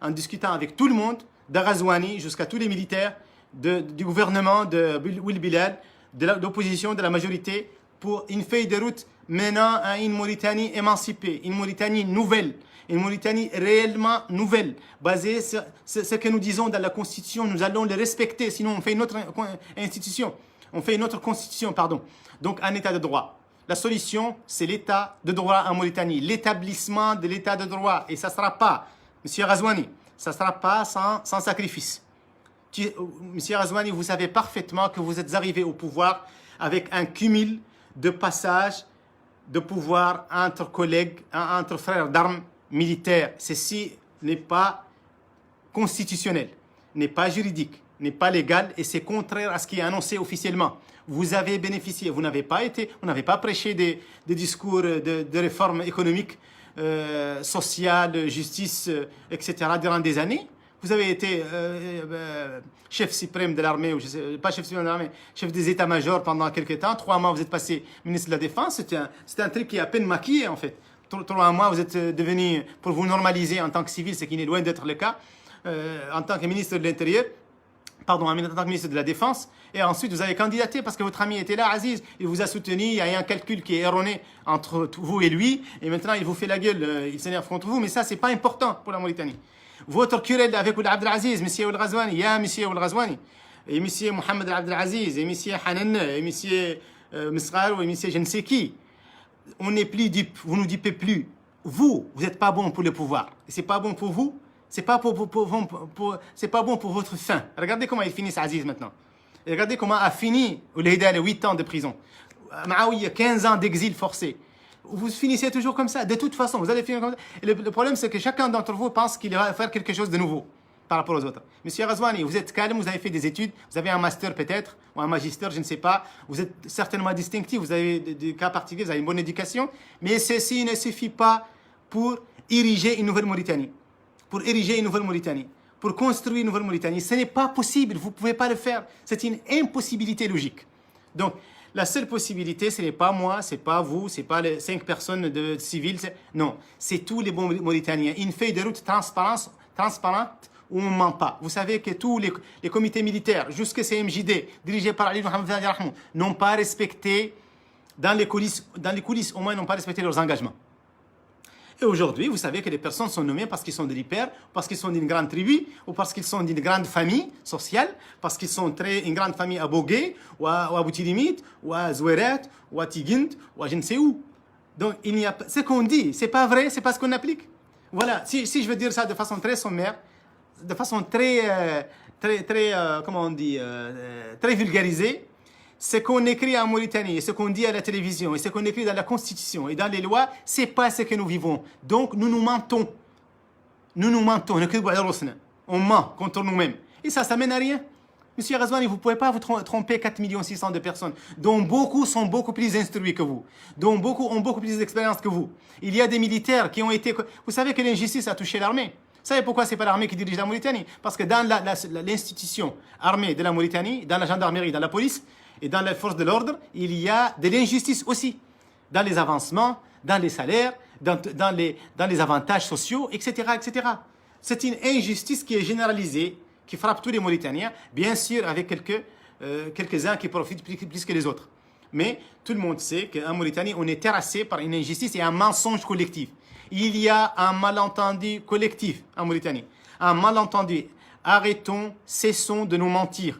Speaker 1: en discutant avec tout le monde, d'Aghazouani jusqu'à tous les militaires, du gouvernement de Oued Bilal, de l'opposition, de la majorité, pour une feuille de route menant à une Mauritanie émancipée, une Mauritanie nouvelle, une Mauritanie réellement nouvelle, basée sur ce que nous disons dans la Constitution. Nous allons le respecter, sinon on fait une autre institution, on fait une autre constitution, pardon. Donc un état de droit. La solution, c'est l'état de droit en Mauritanie, l'établissement de l'état de droit. Et ça ne sera pas, M. Ghazouani, ça ne sera pas sans sacrifice. Monsieur Ghazouani, vous savez parfaitement que vous êtes arrivé au pouvoir avec un cumul de passages de pouvoir entre collègues, entre frères d'armes militaires. Ceci n'est pas constitutionnel, n'est pas juridique, n'est pas légal et c'est contraire à ce qui est annoncé officiellement. Vous avez bénéficié, vous n'avez pas prêché des discours de réforme économique, sociale, justice, etc. durant des années. Vous avez été chef suprême de l'armée, ou je sais, pas chef suprême de l'armée, chef des états-majors pendant quelques temps. 3 mois, vous êtes passé ministre de la Défense. C'est un truc qui est à peine maquillé, en fait. 3 mois, vous êtes devenu, pour vous normaliser en tant que civil, ce qui n'est loin d'être le cas, en tant que ministre de l'Intérieur, pardon, en tant que ministre de la Défense. Et ensuite, vous avez candidaté parce que votre ami était là, Aziz. Il vous a soutenu. Il y a un calcul qui est erroné entre vous et lui. Et maintenant, il vous fait la gueule. Il s'énerve contre vous. Mais ça, c'est pas important pour la Mauritanie. Votre querelle avec Ould Abdelaziz, M. Ould Ghazouani, il y a M. Ould Ghazouani, et M. Mohamed Abdelaziz, et M. Hanan, et M. Misrar, et M. je ne sais qui. On n'est plus dupes, vous ne nous dupez plus. Vous n'êtes pas bon pour le pouvoir. C'est pas bon pour vous, c'est pas c'est pas bon pour votre fin. Regardez comment il finit Aziz maintenant. Et regardez comment a fini Ould Hidal, 8 ans de prison. Maouia, 15 ans d'exil forcé. Vous finissez toujours comme ça. De toute façon, vous allez finir comme ça. Et le problème, c'est que chacun d'entre vous pense qu'il va faire quelque chose de nouveau par rapport aux autres. Monsieur Ghazouani, vous êtes calme, vous avez fait des études, vous avez un master peut-être, ou un magister, je ne sais pas. Vous êtes certainement distinctif, vous avez des cas particuliers, vous avez une bonne éducation. Mais ceci ne suffit pas pour ériger une nouvelle Mauritanie. Pour ériger une nouvelle Mauritanie. Pour construire une nouvelle Mauritanie. Ce n'est pas possible, vous ne pouvez pas le faire. C'est une impossibilité logique. Donc, la seule possibilité, ce n'est pas moi, ce n'est pas vous, ce n'est pas les 5 personnes de civils. Non, c'est tous les bons Mauritaniens. Une feuille de route transparente où on ne ment pas. Vous savez que tous les comités militaires, jusqu'à CMJD, dirigés par Ali Mohamed Rahmou, n'ont pas respecté, dans les coulisses au moins, n'ont pas respecté leurs engagements. Et aujourd'hui, vous savez que les personnes sont nommées parce qu'ils sont de l'hyper, parce qu'ils sont d'une grande tribu, ou parce qu'ils sont d'une grande famille sociale, parce qu'ils sont une grande famille à Bogué, ou à Boutilimit, ou à Zoueret, ou à Tigint, ou à je ne sais où. Donc, il n'y a pas, ce qu'on dit, c'est pas vrai, c'est pas ce qu'on applique. Voilà, si je veux dire ça de façon très sommaire, de façon très comment on dit, très vulgarisée, ce qu'on écrit en Mauritanie, ce qu'on dit à la télévision, et ce qu'on écrit dans la Constitution et dans les lois, c'est pas ce que nous vivons. Donc, nous mentons. Nous mentons. On ment contre nous-mêmes. Et ça mène à rien. Monsieur Ghazouani, vous ne pouvez pas vous tromper 4 600 000 de personnes, dont beaucoup sont beaucoup plus instruits que vous, dont beaucoup ont beaucoup plus d'expérience que vous. Il y a des militaires qui ont été... Vous savez que l'injustice a touché l'armée. Vous savez pourquoi ce n'est pas l'armée qui dirige la Mauritanie? Parce que dans l'institution armée de la Mauritanie, dans la gendarmerie, dans la police et dans les forces de l'ordre, il y a de l'injustice aussi. Dans les avancements, dans les salaires, dans les avantages sociaux, etc. etc. C'est une injustice qui est généralisée, qui frappe tous les Mauritaniens, bien sûr avec quelques-uns qui profitent plus que les autres. Mais tout le monde sait qu'en Mauritanie, on est terrassé par une injustice et un mensonge collectif. Il y a un malentendu collectif en Mauritanie. Un malentendu. Arrêtons, cessons de nous mentir.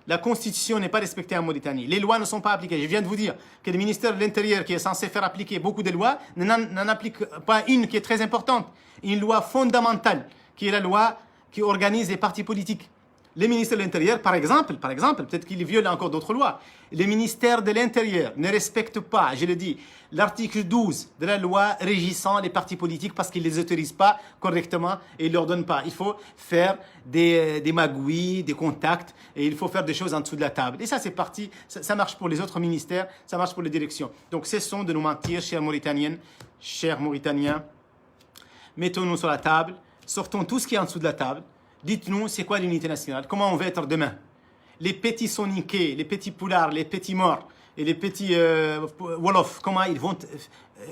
Speaker 1: La Constitution n'est pas respectée en Mauritanie. Les lois ne sont pas appliquées. Je viens de vous dire que le ministère de l'Intérieur, qui est censé faire appliquer beaucoup de lois, n'en applique pas une qui est très importante. Une loi fondamentale, qui est la loi qui organise les partis politiques. Le ministère de l'Intérieur, par exemple, peut-être qu'il viole encore d'autres lois. Le ministère de l'Intérieur ne respecte pas, je le dis, l'article 12 de la loi régissant les partis politiques parce qu'il ne les autorise pas correctement et il ne leur donne pas. Il faut faire des magouilles, des contacts et il faut faire des choses en dessous de la table. Et ça, c'est parti, ça marche pour les autres ministères, ça marche pour les directions. Donc, cessons de nous mentir, chères Mauritaniennes, chers Mauritaniens. Mettons-nous sur la table, sortons tout ce qui est en dessous de la table. Dites-nous, c'est quoi l'unité nationale? Comment on va être demain? Les petits soniqués, les petits poulards, les petits morts et les petits Wolof, comment ils vont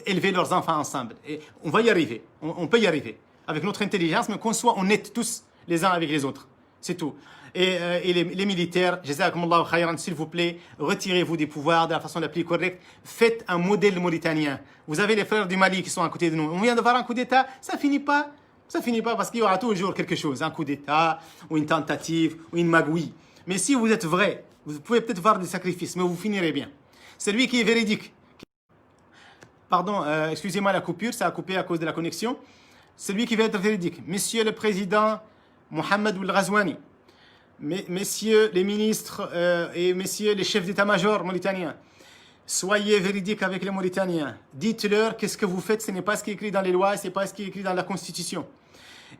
Speaker 1: élever leurs enfants ensemble? Et on va y arriver, on peut y arriver. Avec notre intelligence, mais qu'on soit honnêtes tous les uns avec les autres. C'est tout. Et les militaires, jazakumullahu khayran, s'il vous plaît, retirez-vous des pouvoirs de la façon la plus correcte. Faites un modèle mauritanien. Vous avez les frères du Mali qui sont à côté de nous. On vient de voir un coup d'État, ça finit pas. Ça finit pas parce qu'il y aura toujours quelque chose, un coup d'État, ou une tentative, ou une magouille. Mais si vous êtes vrai, vous pouvez peut-être voir des sacrifices, mais vous finirez bien. Celui qui est véridique. Pardon, excusez-moi la coupure, ça a coupé à cause de la connexion. Celui qui va être véridique. Monsieur le Président Mohamed Ould Ghazouani, messieurs les ministres et messieurs les chefs d'état-major mauritaniens, soyez véridiques avec les Mauritaniens. Dites-leur que ce que vous faites, ce n'est pas ce qui est écrit dans les lois, ce n'est pas ce qui est écrit dans la Constitution.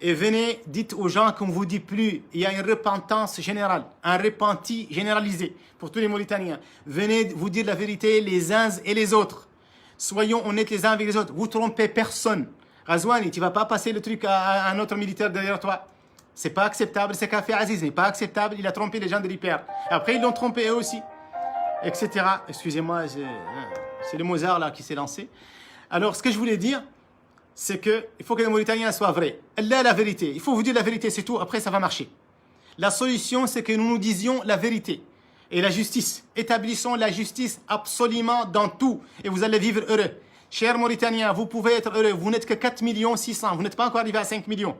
Speaker 1: Et venez, dites aux gens qu'on ne vous dit plus. Il y a une repentance générale, un repenti généralisé pour tous les Mauritaniens. Venez vous dire la vérité les uns et les autres. Soyons honnêtes les uns avec les autres. Vous trompez personne. Ghazouani, tu ne vas pas passer le truc à un autre militaire derrière toi. C'est pas acceptable. Ce qu'a fait Aziz n'est pas acceptable. Il a trompé les gens de l'hyper. Après, ils l'ont trompé eux aussi. Etc. Excusez-moi, c'est le Mozart là qui s'est lancé. Alors, ce que je voulais dire, c'est qu'il faut que les Mauritaniens soient vrais. Elle a la vérité. Il faut vous dire la vérité, c'est tout. Après, ça va marcher. La solution, c'est que nous nous disions la vérité. Et la justice. Établissons la justice absolument dans tout. Et vous allez vivre heureux. Chers Mauritaniens, vous pouvez être heureux. Vous n'êtes que 4 600 000. Vous n'êtes pas encore arrivé à 5 millions.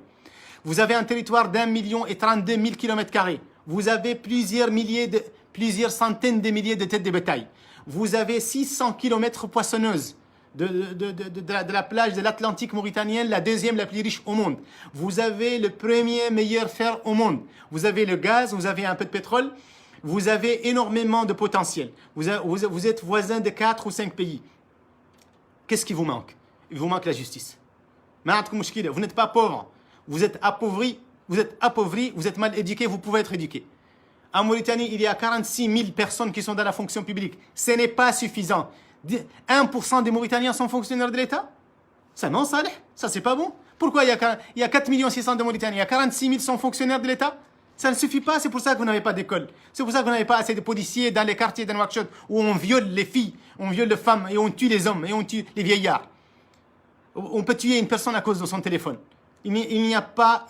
Speaker 1: Vous avez un territoire d'1 million et 32 000 km². Vous avez plusieurs centaines de milliers de têtes de bétail. Vous avez 600 km poissonneuses de la plage de l'Atlantique mauritanienne, la deuxième la plus riche au monde. Vous avez le premier meilleur fer au monde. Vous avez le gaz, vous avez un peu de pétrole. Vous avez énormément de potentiel. Vous êtes voisin de 4 ou 5 pays. Qu'est-ce qui vous manque? Il vous manque la justice. Vous n'êtes pas pauvre. Vous êtes appauvri, vous êtes mal éduqué, vous pouvez être éduqué. En Mauritanie, il y a 46 000 personnes qui sont dans la fonction publique. Ce n'est pas suffisant. 1% des Mauritaniens sont fonctionnaires de l'État? Ça non, ça c'est pas bon. Pourquoi il y a 4 600 000 de Mauritaniens, il y a 46 000 sont fonctionnaires de l'État? Ça ne suffit pas, c'est pour ça que vous n'avez pas d'école. C'est pour ça que vous n'avez pas assez de policiers dans les quartiers de Nouakchott où on viole les filles, on viole les femmes et on tue les hommes et on tue les vieillards. On peut tuer une personne à cause de son téléphone. Il n'y a pas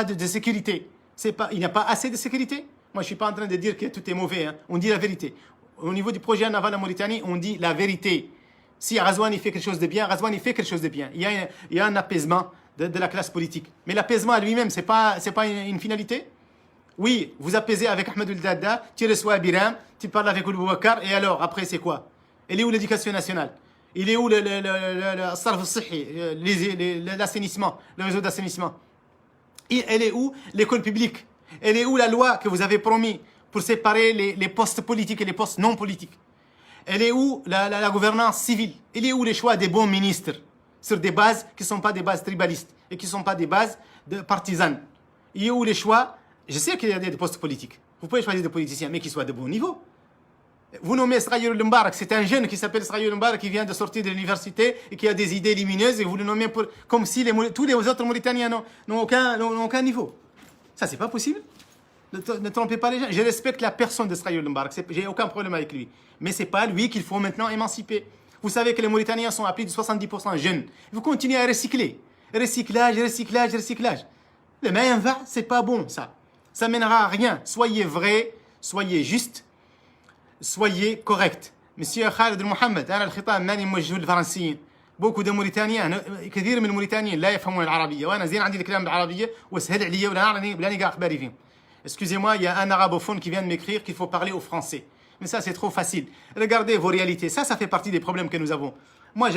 Speaker 1: de sécurité. Il n'y a pas assez de sécurité. Moi, je ne suis pas en train de dire que tout est mauvais. Hein. On dit la vérité. Au niveau du projet naval en Mauritanie, on dit la vérité. Si Razouani fait quelque chose de bien, Razouani fait quelque chose de bien. Il y a un apaisement de la classe politique. Mais l'apaisement à lui-même, c'est pas une finalité. Oui, vous apaisez avec Ahmed Ould-Daddah, tu reçois Biram, tu parles avec Ould Boubacar, et alors, après, c'est quoi? Il est où l'éducation nationale? Il est où l'assainissement, le réseau d'assainissement? Elle est où l'école publique? Elle est où la loi que vous avez promis pour séparer les postes politiques et les postes non politiques? Elle est où la gouvernance civile? Elle est où les choix des bons ministres sur des bases qui ne sont pas des bases tribalistes et qui ne sont pas des bases de partisanes? Il est où les choix? Je sais qu'il y a des postes politiques. Vous pouvez choisir des politiciens, mais qui soient de bon niveau. Vous nommez Sraïl Mbarak, c'est un jeune qui s'appelle Sraïl Mbarak, qui vient de sortir de l'université et qui a des idées lumineuses, et vous le nommez comme si tous les autres Mauritaniens n'ont aucun niveau. Ça, c'est pas possible. Ne trompez pas les gens. Je respecte la personne de Sraïl Mbarak, j'ai aucun problème avec lui. Mais c'est pas lui qu'il faut maintenant émanciper. Vous savez que les Mauritaniens sont à plus de 70% jeunes. Vous continuez à recycler. Recyclage. Le main c'est pas bon, ça. Ça mènera à rien. Soyez vrai, soyez juste. Soyez correct. Monsieur Khalid Mohamed, أنا الخطاب ماني موجه للفرنسيين. Beaucoup de Mauritaniens, كثير من الموريتانيين لا يفهمون العربية، وأنا زين عندي الكلام بالعربية وسهل عليا ولا نلقى أخباري فيهم. Excusez-moi, il y a un arabophone qui vient de m'écrire qu'il faut parler au français. Mais ça, c'est trop facile. Regardez vos réalités. Ça fait partie des problèmes que nous avons. Moi,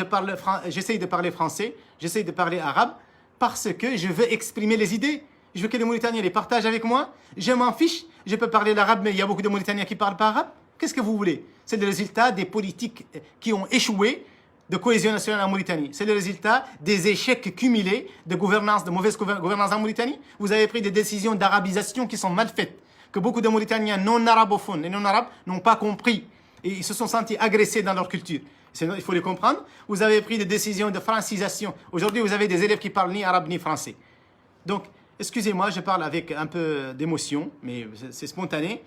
Speaker 1: j'essaye de parler français, j'essaye de parler arabe, parce que je veux exprimer les idées. Je veux que les Mauritaniens les partagent avec moi. Je m'en fiche. Je peux parler l'arabe, mais il y a beaucoup de Mauritaniens qui ne parlent pas arabe. Qu'est-ce que vous voulez? C'est le résultat des politiques qui ont échoué de cohésion nationale en Mauritanie. C'est le résultat des échecs cumulés de gouvernance, de mauvaise gouvernance en Mauritanie. Vous avez pris des décisions d'arabisation qui sont mal faites, que beaucoup de Mauritaniens non arabophones et non arabes n'ont pas compris. Et ils se sont sentis agressés dans leur culture. Il faut les comprendre. Vous avez pris des décisions de francisation. Aujourd'hui, vous avez des élèves qui parlent ni arabe ni français. Donc, excusez-moi, je parle avec un peu d'émotion, mais c'est spontané.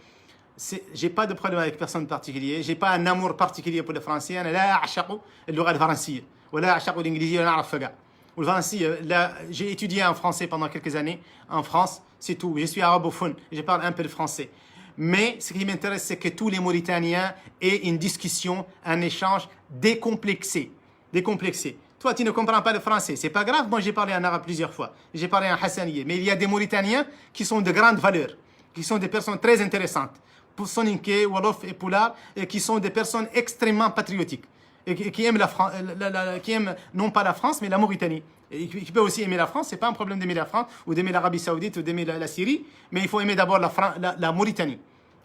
Speaker 1: J'ai pas de problème avec personne particulier. J'ai pas un amour particulier pour le français. أنا لا أعشق اللغة الفرنسية ولا أعشق الإنجليزية ولا أعرف فقع. والفرنسية j'ai étudié en français pendant quelques années en France, c'est tout. Je suis arabophone, je parle un peu de français. Mais ce qui m'intéresse, c'est que tous les Mauritaniens aient une discussion, un échange décomplexé. Toi, tu ne comprends pas le français, c'est pas grave. Moi, j'ai parlé en arabe plusieurs fois. J'ai parlé en hassaniye. Mais il y a des Mauritaniens qui sont de grande valeur, qui sont des personnes très intéressantes. Pour Soninké, Wolof et Poulard, et qui sont des personnes extrêmement patriotiques, et qui aiment qui aiment non pas la France, mais la Mauritanie. Et qui peut aussi aimer la France, c'est pas un problème d'aimer la France, ou d'aimer l'Arabie Saoudite, ou d'aimer la Syrie, mais il faut aimer d'abord la Mauritanie.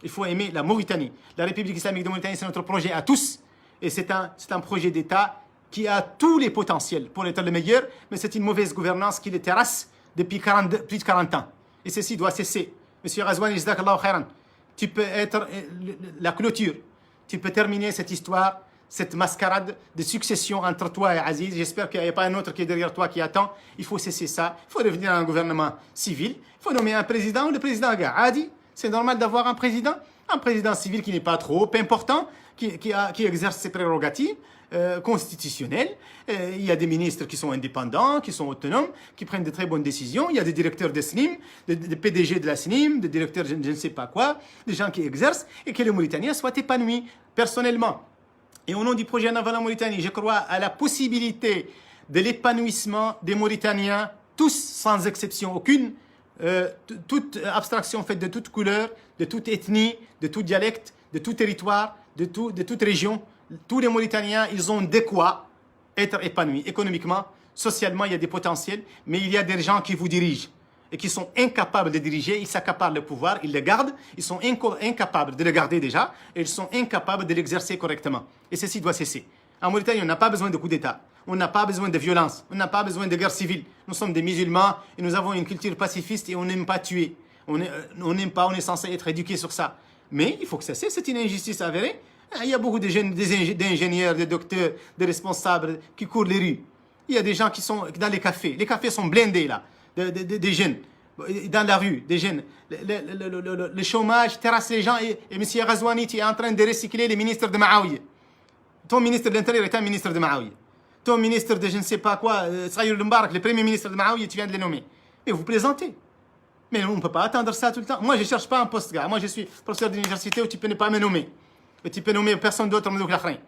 Speaker 1: Il faut aimer la Mauritanie. La République islamique de Mauritanie, c'est notre projet à tous, et c'est un projet d'État qui a tous les potentiels pour être le meilleur, mais c'est une mauvaise gouvernance qui le terrasse depuis plus de 40 ans. Et ceci doit cesser. Monsieur Razouani, jazakallahu khairan. Tu peux être la clôture. Tu peux terminer cette histoire, cette mascarade de succession entre toi et Aziz. J'espère qu'il n'y a pas un autre qui est derrière toi qui attend. Il faut cesser ça. Il faut revenir à un gouvernement civil. Il faut nommer un président ou le président gars. Adi, c'est normal d'avoir un président civil qui n'est pas trop important, qui exerce ses prérogatives constitutionnelles. Il y a des ministres qui sont indépendants, qui sont autonomes, qui prennent de très bonnes décisions. Il y a des directeurs de SNIM, des PDG de la SNIM, des directeurs je ne sais pas quoi, des gens qui exercent, et que les Mauritaniens soient épanouis personnellement. Et au nom du projet Naval en Mauritanie, je crois à la possibilité de l'épanouissement des Mauritaniens, tous sans exception aucune, toute abstraction faite de toute couleur, de toute ethnie, de tout dialecte, de tout territoire, de toute région. Tous les Mauritaniens, ils ont de quoi être épanouis économiquement, socialement, il y a des potentiels, mais il y a des gens qui vous dirigent et qui sont incapables de diriger, ils s'accaparent le pouvoir, ils le gardent, ils sont incapables de le garder déjà, et ils sont incapables de l'exercer correctement. Et ceci doit cesser. En Mauritanie, on n'a pas besoin de coups d'État, on n'a pas besoin de violence, on n'a pas besoin de guerre civile. Nous sommes des musulmans et nous avons une culture pacifiste et on n'aime pas tuer. On n'aime pas, on est censé être éduqué sur ça. Mais il faut que ça cesse, c'est une injustice avérée. Il y a beaucoup d'ingénieurs, de docteurs, de responsables qui courent les rues. Il y a des gens qui sont dans les cafés. Les cafés sont blindés là, des jeunes, dans la rue, des jeunes. Le chômage terrasse les gens et M. Razouani, tu es en train de recycler les ministres de Maouiya. Ton ministre de l'Intérieur est un ministre de Maouiya. ton ministre de je ne sais pas quoi, Saïd Mbarak, le premier ministre de Maouia, tu viens de les nommer. Mais vous plaisantez. Mais on ne peut pas attendre ça tout le temps. Moi, je ne cherche pas un poste, gars. Moi, je suis professeur d'université où tu peux ne pas me nommer. Et tu peux nommer personne d'autre que l'Afrique.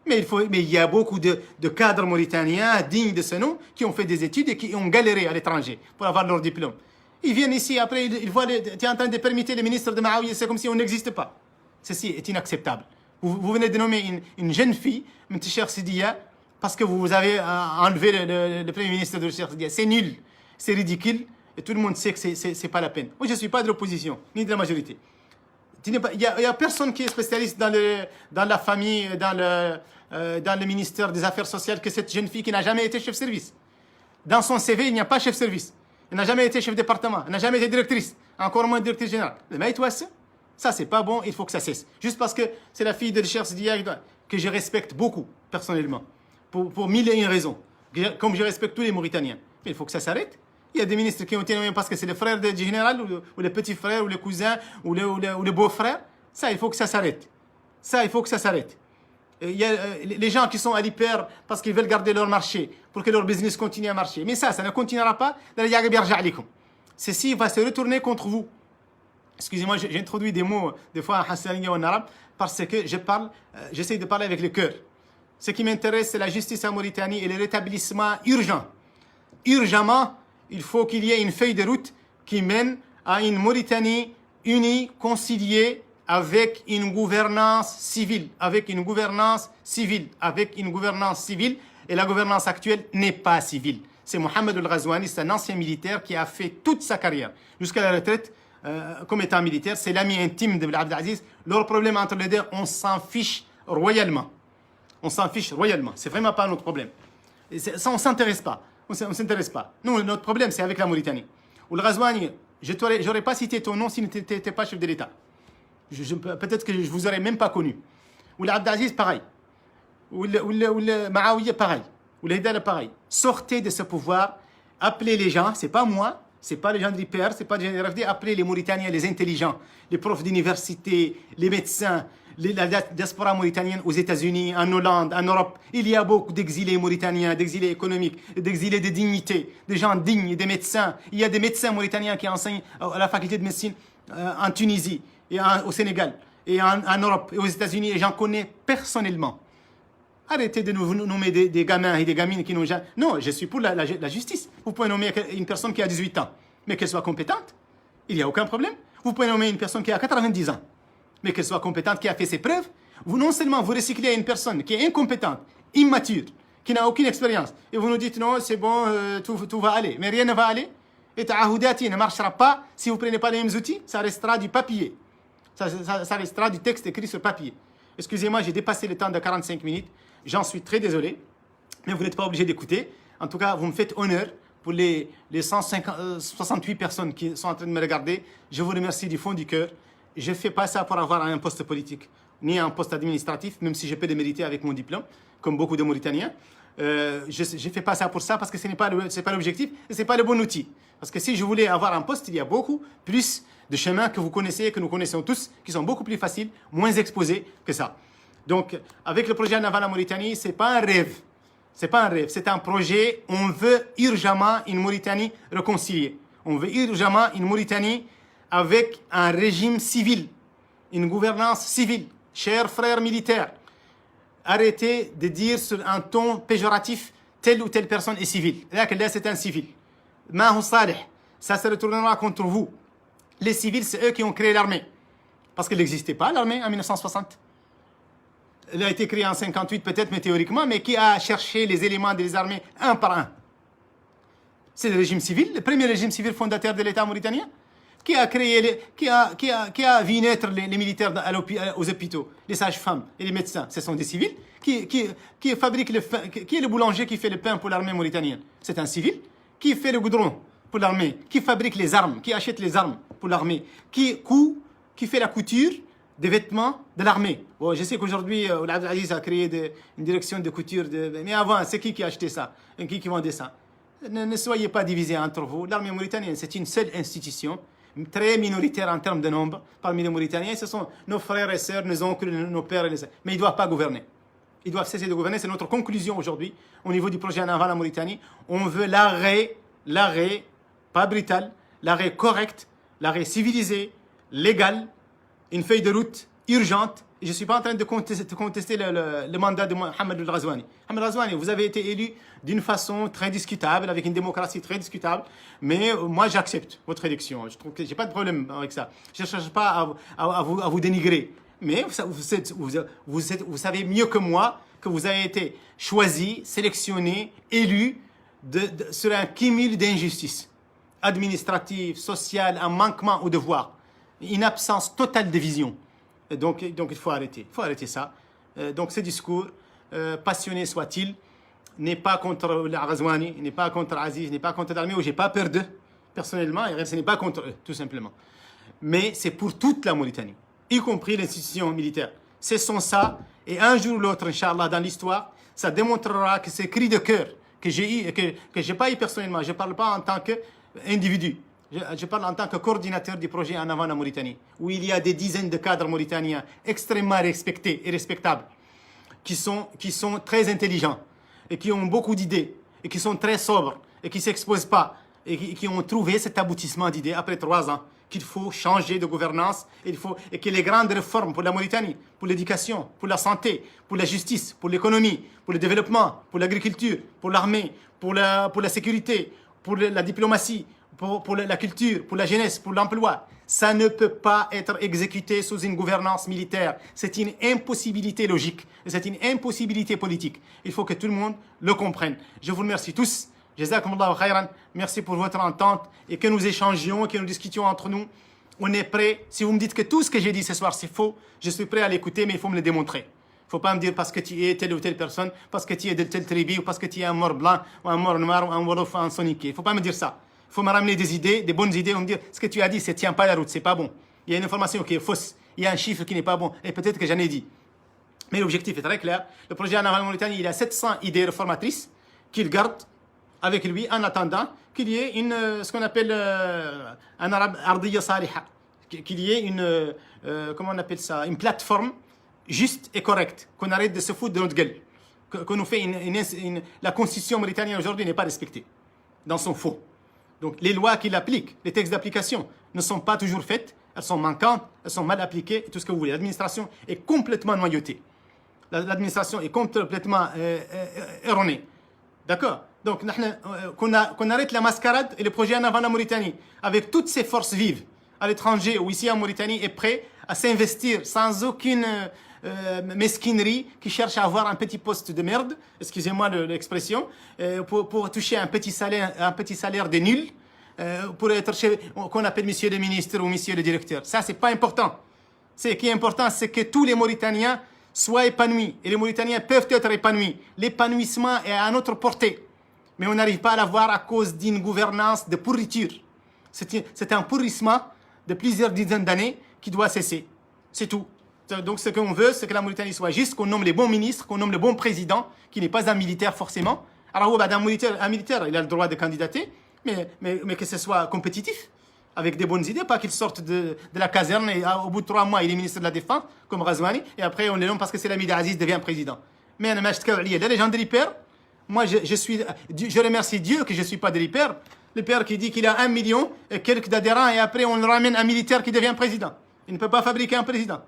Speaker 1: Mais il y a beaucoup de cadres mauritaniens dignes de ce nom qui ont fait des études et qui ont galéré à l'étranger pour avoir leur diplôme. Ils viennent ici, après, ils voient, tu es en train de permettre les ministres de Maouia, c'est comme si on n'existe pas. Ceci est inacceptable. Vous venez de nommer une jeune fille, Cher Sidia, parce que vous avez enlevé le premier ministre de Cher Sidia. C'est nul, c'est ridicule, et tout le monde sait que c'est pas la peine. Moi, je ne suis pas de l'opposition, ni de la majorité. Il n'y a personne qui est spécialiste dans la famille, dans le ministère des Affaires sociales que cette jeune fille qui n'a jamais été chef de service. Dans son CV, il n'y a pas chef de service. Elle n'a jamais été chef de département, elle n'a jamais été directrice, encore moins directrice générale. Mais toi, ça, c'est pas bon, il faut que ça cesse. Juste parce que c'est la fille de Cher Sidia que je respecte beaucoup, personnellement, pour mille et une raisons, comme je respecte tous les Mauritaniens. Mais il faut que ça s'arrête. Il y a des ministres qui ont été nommés parce que c'est le frère du général, ou le petit frère, ou le cousin, ou le beau-frère. Ça, il faut que ça s'arrête. Ça, il faut que ça s'arrête. Il y a les gens qui sont à l'hyper parce qu'ils veulent garder leur marché, pour que leur business continue à marcher. Mais ça ne continuera pas. Ceci va se retourner contre vous. Excusez-moi, j'ai introduit des mots, des fois en hassaniya ou en arabe, parce que j'essaie de parler avec le cœur. Ce qui m'intéresse, c'est la justice en Mauritanie et le rétablissement urgent. Urgemment, il faut qu'il y ait une feuille de route qui mène à une Mauritanie unie, conciliée, avec une gouvernance civile. Et la gouvernance actuelle n'est pas civile. C'est Mohamed El Ghazouani, c'est un ancien militaire qui a fait toute sa carrière, jusqu'à la retraite, comme étant militaire. C'est l'ami intime de Abdelaziz. Leur problème entre les deux, on s'en fiche royalement. On s'en fiche royalement. C'est vraiment pas notre problème. Ça, on ne s'intéresse pas. On s'intéresse pas. Nous, notre problème, c'est avec la Mauritanie. Ou le Ghazouani, je n'aurais pas cité ton nom si tu n'étais pas chef de l'État. Peut-être que je ne vous aurais même pas connu. Ou l'Abdelaziz, pareil. Ou le Maouia, pareil. Ou l'Hidal, pareil. Sortez de ce pouvoir. Appelez les gens. Ce n'est pas moi. Ce n'est pas les gens de l'IPR. Ce n'est pas les gens de RFD. Appelez les Mauritaniens, les intelligents, les profs d'université, les médecins, la diaspora mauritanienne aux États-Unis, en Hollande, en Europe. Il y a beaucoup d'exilés mauritaniens, d'exilés économiques, d'exilés de dignité, des gens dignes, des médecins. Il y a des médecins mauritaniens qui enseignent à la faculté de médecine en Tunisie, et au Sénégal, et en Europe, et aux États-Unis, et j'en connais personnellement. Arrêtez de nous nommer des gamins et des gamines qui n'ont jamais... Non, je suis pour la justice. Vous pouvez nommer une personne qui a 18 ans, mais qu'elle soit compétente. Il n'y a aucun problème. Vous pouvez nommer une personne qui a 90 ans, mais qu'elle soit compétente, qui a fait ses preuves. Non seulement vous recyclez une personne qui est incompétente, immature, qui n'a aucune expérience, et vous nous dites non, c'est bon, tout va aller. Mais rien ne va aller. Et Tahoudati ne marchera pas si vous ne prenez pas les mêmes outils. Ça restera du papier. Ça restera du texte écrit sur papier. Excusez-moi, j'ai dépassé le temps de 45 minutes. J'en suis très désolé. Mais vous n'êtes pas obligé d'écouter. En tout cas, vous me faites honneur pour les 168 personnes qui sont en train de me regarder. Je vous remercie du fond du cœur. Je ne fais pas ça pour avoir un poste politique, ni un poste administratif, même si je peux le mériter avec mon diplôme, comme beaucoup de Mauritaniens. Je ne fais pas ça pour ça parce que ce n'est pas l'objectif et ce n'est pas le bon outil. Parce que si je voulais avoir un poste, il y a beaucoup plus de chemins que vous connaissez, que nous connaissons tous, qui sont beaucoup plus faciles, moins exposés que ça. Donc, avec le projet Naval en Mauritanie, ce n'est pas un rêve. Ce n'est pas un rêve, c'est un projet. On veut urgemment une Mauritanie réconciliée. On veut urgemment une Mauritanie avec un régime civil, une gouvernance civile. Chers frères militaires, arrêtez de dire sur un ton péjoratif telle ou telle personne est civile. Là, c'est un civil. Ça se retournera contre vous. Les civils, c'est eux qui ont créé l'armée. Parce qu'elle n'existait pas, l'armée, en 1960. Elle a été créée en 58 peut-être, mais théoriquement, mais qui a cherché les éléments des armées un par un? C'est le régime civil, le premier régime civil fondateur de l'État mauritanien, qui a créé, qui a vu naître les militaires aux hôpitaux, les sages-femmes et les médecins. Ce sont des civils qui fabriquent le pain. Qui est le boulanger qui fait le pain pour l'armée mauritanienne? C'est un civil. Qui fait le goudron pour l'armée? Qui fabrique les armes? Qui achète les armes pour l'armée? Qui fait la couture des vêtements de l'armée? Bon, je sais qu'aujourd'hui, Abdelaziz a créé une direction de couture. Mais avant, c'est qui a acheté ça? Et qui vendait ça? Ne soyez pas divisés entre vous. L'armée mauritanienne, c'est une seule institution, très minoritaire en termes de nombre. Parmi les Mauritaniens, ce sont nos frères et sœurs, nos oncles, nos pères et les sœurs. Mais ils ne doivent pas gouverner. Ils doivent cesser de gouverner. C'est notre conclusion aujourd'hui au niveau du projet en avant la Mauritanie. On veut l'arrêt, pas brutal, l'arrêt correct, l'arrêt civilisé, légal, une feuille de route urgente. Et je ne suis pas en train de contester le mandat de Mohamed El Ghazouani. Mohamed El Ghazouani, vous avez été élu d'une façon très discutable, avec une démocratie très discutable, mais moi j'accepte votre élection. Je trouve que je n'ai pas de problème avec ça. Je ne cherche pas à vous dénigrer. Mais vous savez mieux que moi que vous avez été choisi, sélectionné, élu sur un cumul d'injustices administratives, sociales, un manquement au devoir, une absence totale de vision. Donc il faut arrêter. Il faut arrêter ça. Donc ce discours, passionné soit-il, n'est pas contre Ghazouani, n'est pas contre Aziz, n'est pas contre l'armée, où j'ai pas peur d'eux, personnellement, et ce n'est pas contre eux, tout simplement. Mais c'est pour toute la Mauritanie, y compris l'institution militaire. Cessons ça, et un jour ou l'autre, Inch'Allah, dans l'histoire, ça démontrera que ces cris de cœur que j'ai eu, que j'ai pas eu personnellement, je ne parle pas en tant qu'individu, je parle en tant que coordinateur du projet En avant la Mauritanie, où il y a des dizaines de cadres mauritaniens extrêmement respectés et respectables, qui sont très intelligents, et qui ont beaucoup d'idées, et qui sont très sobres, et qui ne s'exposent pas, et qui ont trouvé cet aboutissement d'idées après 3 ans, qu'il faut changer de gouvernance, et que les grandes réformes pour la Mauritanie, pour l'éducation, pour la santé, pour la justice, pour l'économie, pour le développement, pour l'agriculture, pour l'armée, pour la sécurité, pour la diplomatie, pour la culture, pour la jeunesse, pour l'emploi, ça ne peut pas être exécuté sous une gouvernance militaire. C'est une impossibilité logique, c'est une impossibilité politique. Il faut que tout le monde le comprenne. Je vous remercie tous. Jazakumullahu khayran. Merci pour votre entente et que nous échangions, que nous discutions entre nous. On est prêt. Si vous me dites que tout ce que j'ai dit ce soir c'est faux, je suis prêt à l'écouter, mais il faut me le démontrer. Il ne faut pas me dire parce que tu es telle ou telle personne, parce que tu es de telle tribu, ou parce que tu es un mort blanc, ou un mort noir, ou un wolof, ou un soniqué. Il ne faut pas me dire ça. Il faut me ramener des idées, des bonnes idées, et me dire ce que tu as dit, ça ne tient pas la route, c'est pas bon. Il y a une information qui est fausse, il y a un chiffre qui n'est pas bon, et peut-être que j'en ai dit. Mais l'objectif est très clair. Le projet En avant la Mauritanie, il a 700 idées réformatrices qu'il garde avec lui en attendant qu'il y ait ce qu'on appelle un arabe ardiya saliha, qu'il y ait comment on appelle ça, une plateforme juste et correcte, qu'on arrête de se foutre de notre gueule, qu'on nous fait la constitution mauritanienne aujourd'hui n'est pas respectée dans son fond. Donc les lois qu'il applique, les textes d'application ne sont pas toujours faites, elles sont manquantes, elles sont mal appliquées, tout ce que vous voulez. L'administration est complètement noyautée. L'administration est complètement erronée. D'accord? Donc qu'on arrête la mascarade et le projet En avant la Mauritanie, avec toutes ses forces vives, à l'étranger ou ici en Mauritanie, est prêt à s'investir sans aucune mesquinerie, qui cherche à avoir un petit poste de merde, excusez-moi l'expression, pour toucher un petit salaire de nul, pour être qu'on appelle monsieur le ministre ou monsieur le directeur. Ça, c'est pas important. Ce qui est important, c'est que tous les Mauritaniens soient épanouis. Et les Mauritaniens peuvent être épanouis. L'épanouissement est à notre portée. Mais on n'arrive pas à l'avoir à cause d'une gouvernance de pourriture. C'est un pourrissement de plusieurs dizaines d'années qui doit cesser. C'est tout. Donc ce qu'on veut, c'est que la Mauritanie soit juste, qu'on nomme les bons ministres, qu'on nomme le bon président, qui n'est pas un militaire forcément. Alors un militaire, il a le droit de candidater, mais que ce soit compétitif, avec des bonnes idées, pas qu'il sorte de la caserne et au bout de 3 mois, il est ministre de la Défense, comme Ghazouani, et après on le nomme parce que c'est l'ami d'Aziz, devient président. Mais les gens de l'hyper, moi je remercie Dieu que je ne suis pas de l'hyper, le père qui dit qu'il a 1 million et quelques d'adhérents, et après on le ramène un militaire qui devient président. Il ne peut pas fabriquer un président.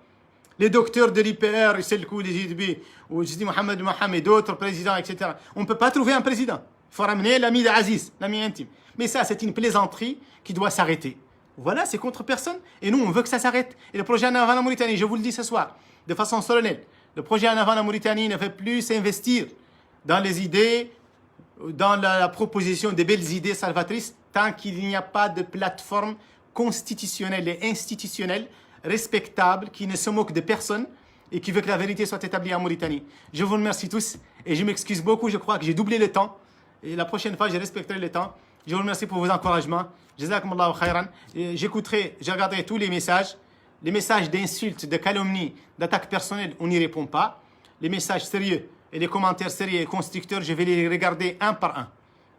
Speaker 1: Les docteurs de l'IPR, Selkou, les Jidbi, ou Jidi Mohamed Mohamed, d'autres présidents, etc. On ne peut pas trouver un président. Il faut ramener l'ami d'Aziz, l'ami intime. Mais ça, c'est une plaisanterie qui doit s'arrêter. Voilà, c'est contre personne. Et nous, on veut que ça s'arrête. Et le projet En avant la Mauritanie, je vous le dis ce soir, de façon solennelle, le projet En avant la Mauritanie ne fait plus s'investir dans les idées, dans la proposition de belles idées salvatrices, tant qu'il n'y a pas de plateforme constitutionnelle et institutionnelle respectable, qui ne se moque de personne et qui veut que la vérité soit établie en Mauritanie. Je vous remercie tous et je m'excuse beaucoup, je crois que j'ai doublé le temps et la prochaine fois je respecterai le temps. Je vous remercie pour vos encouragements. Jazakumullahu khayran. Je regarderai tous les messages d'insultes, de calomnies, d'attaques personnelles, on n'y répond pas. Les messages sérieux et les commentaires sérieux et constructeurs, je vais les regarder un par un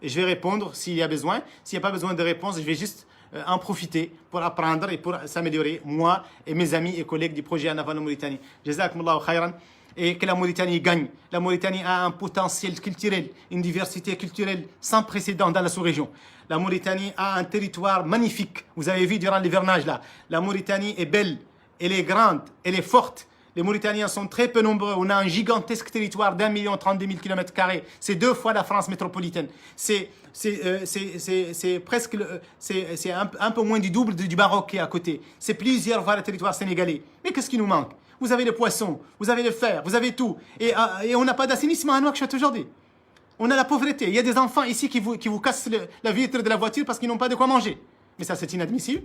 Speaker 1: et je vais répondre s'il y a besoin. S'il n'y a pas besoin de réponse, je vais juste en profiter pour apprendre et pour s'améliorer, moi et mes amis et collègues du projet En avant la Mauritanie. Jazakumullahu khayran. et que la Mauritanie gagne. La Mauritanie a un potentiel culturel, une diversité culturelle sans précédent dans la sous-région. La Mauritanie a un territoire magnifique. Vous avez vu durant l'hivernage là. La Mauritanie est belle, elle est grande, elle est forte. Les Mauritaniens sont très peu nombreux. On a un gigantesque territoire d'1,32 million km². C'est 2 fois la France métropolitaine. C'est presque, c'est un peu moins du double du Maroc qui est à côté. C'est plusieurs fois le territoire sénégalais. Mais qu'est-ce qui nous manque? Vous avez les poissons, vous avez le fer, vous avez tout. Et on n'a pas d'assainissement à Nouakchott aujourd'hui. On a la pauvreté. Il y a des enfants ici qui vous cassent la vitre de la voiture parce qu'ils n'ont pas de quoi manger. Mais ça, c'est inadmissible.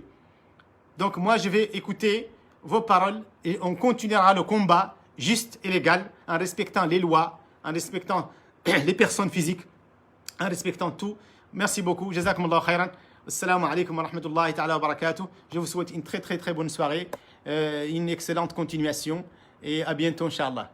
Speaker 1: Donc moi, je vais écouter vos paroles et on continuera le combat juste et légal en respectant les lois, en respectant les personnes physiques, en respectant tout. Merci beaucoup. Jazakumullahu khairan. Assalamu alaikum wa rahmatullahi ta'ala wa barakatuh. Je vous souhaite une très très très bonne soirée, une excellente continuation et à bientôt, Inch'Allah.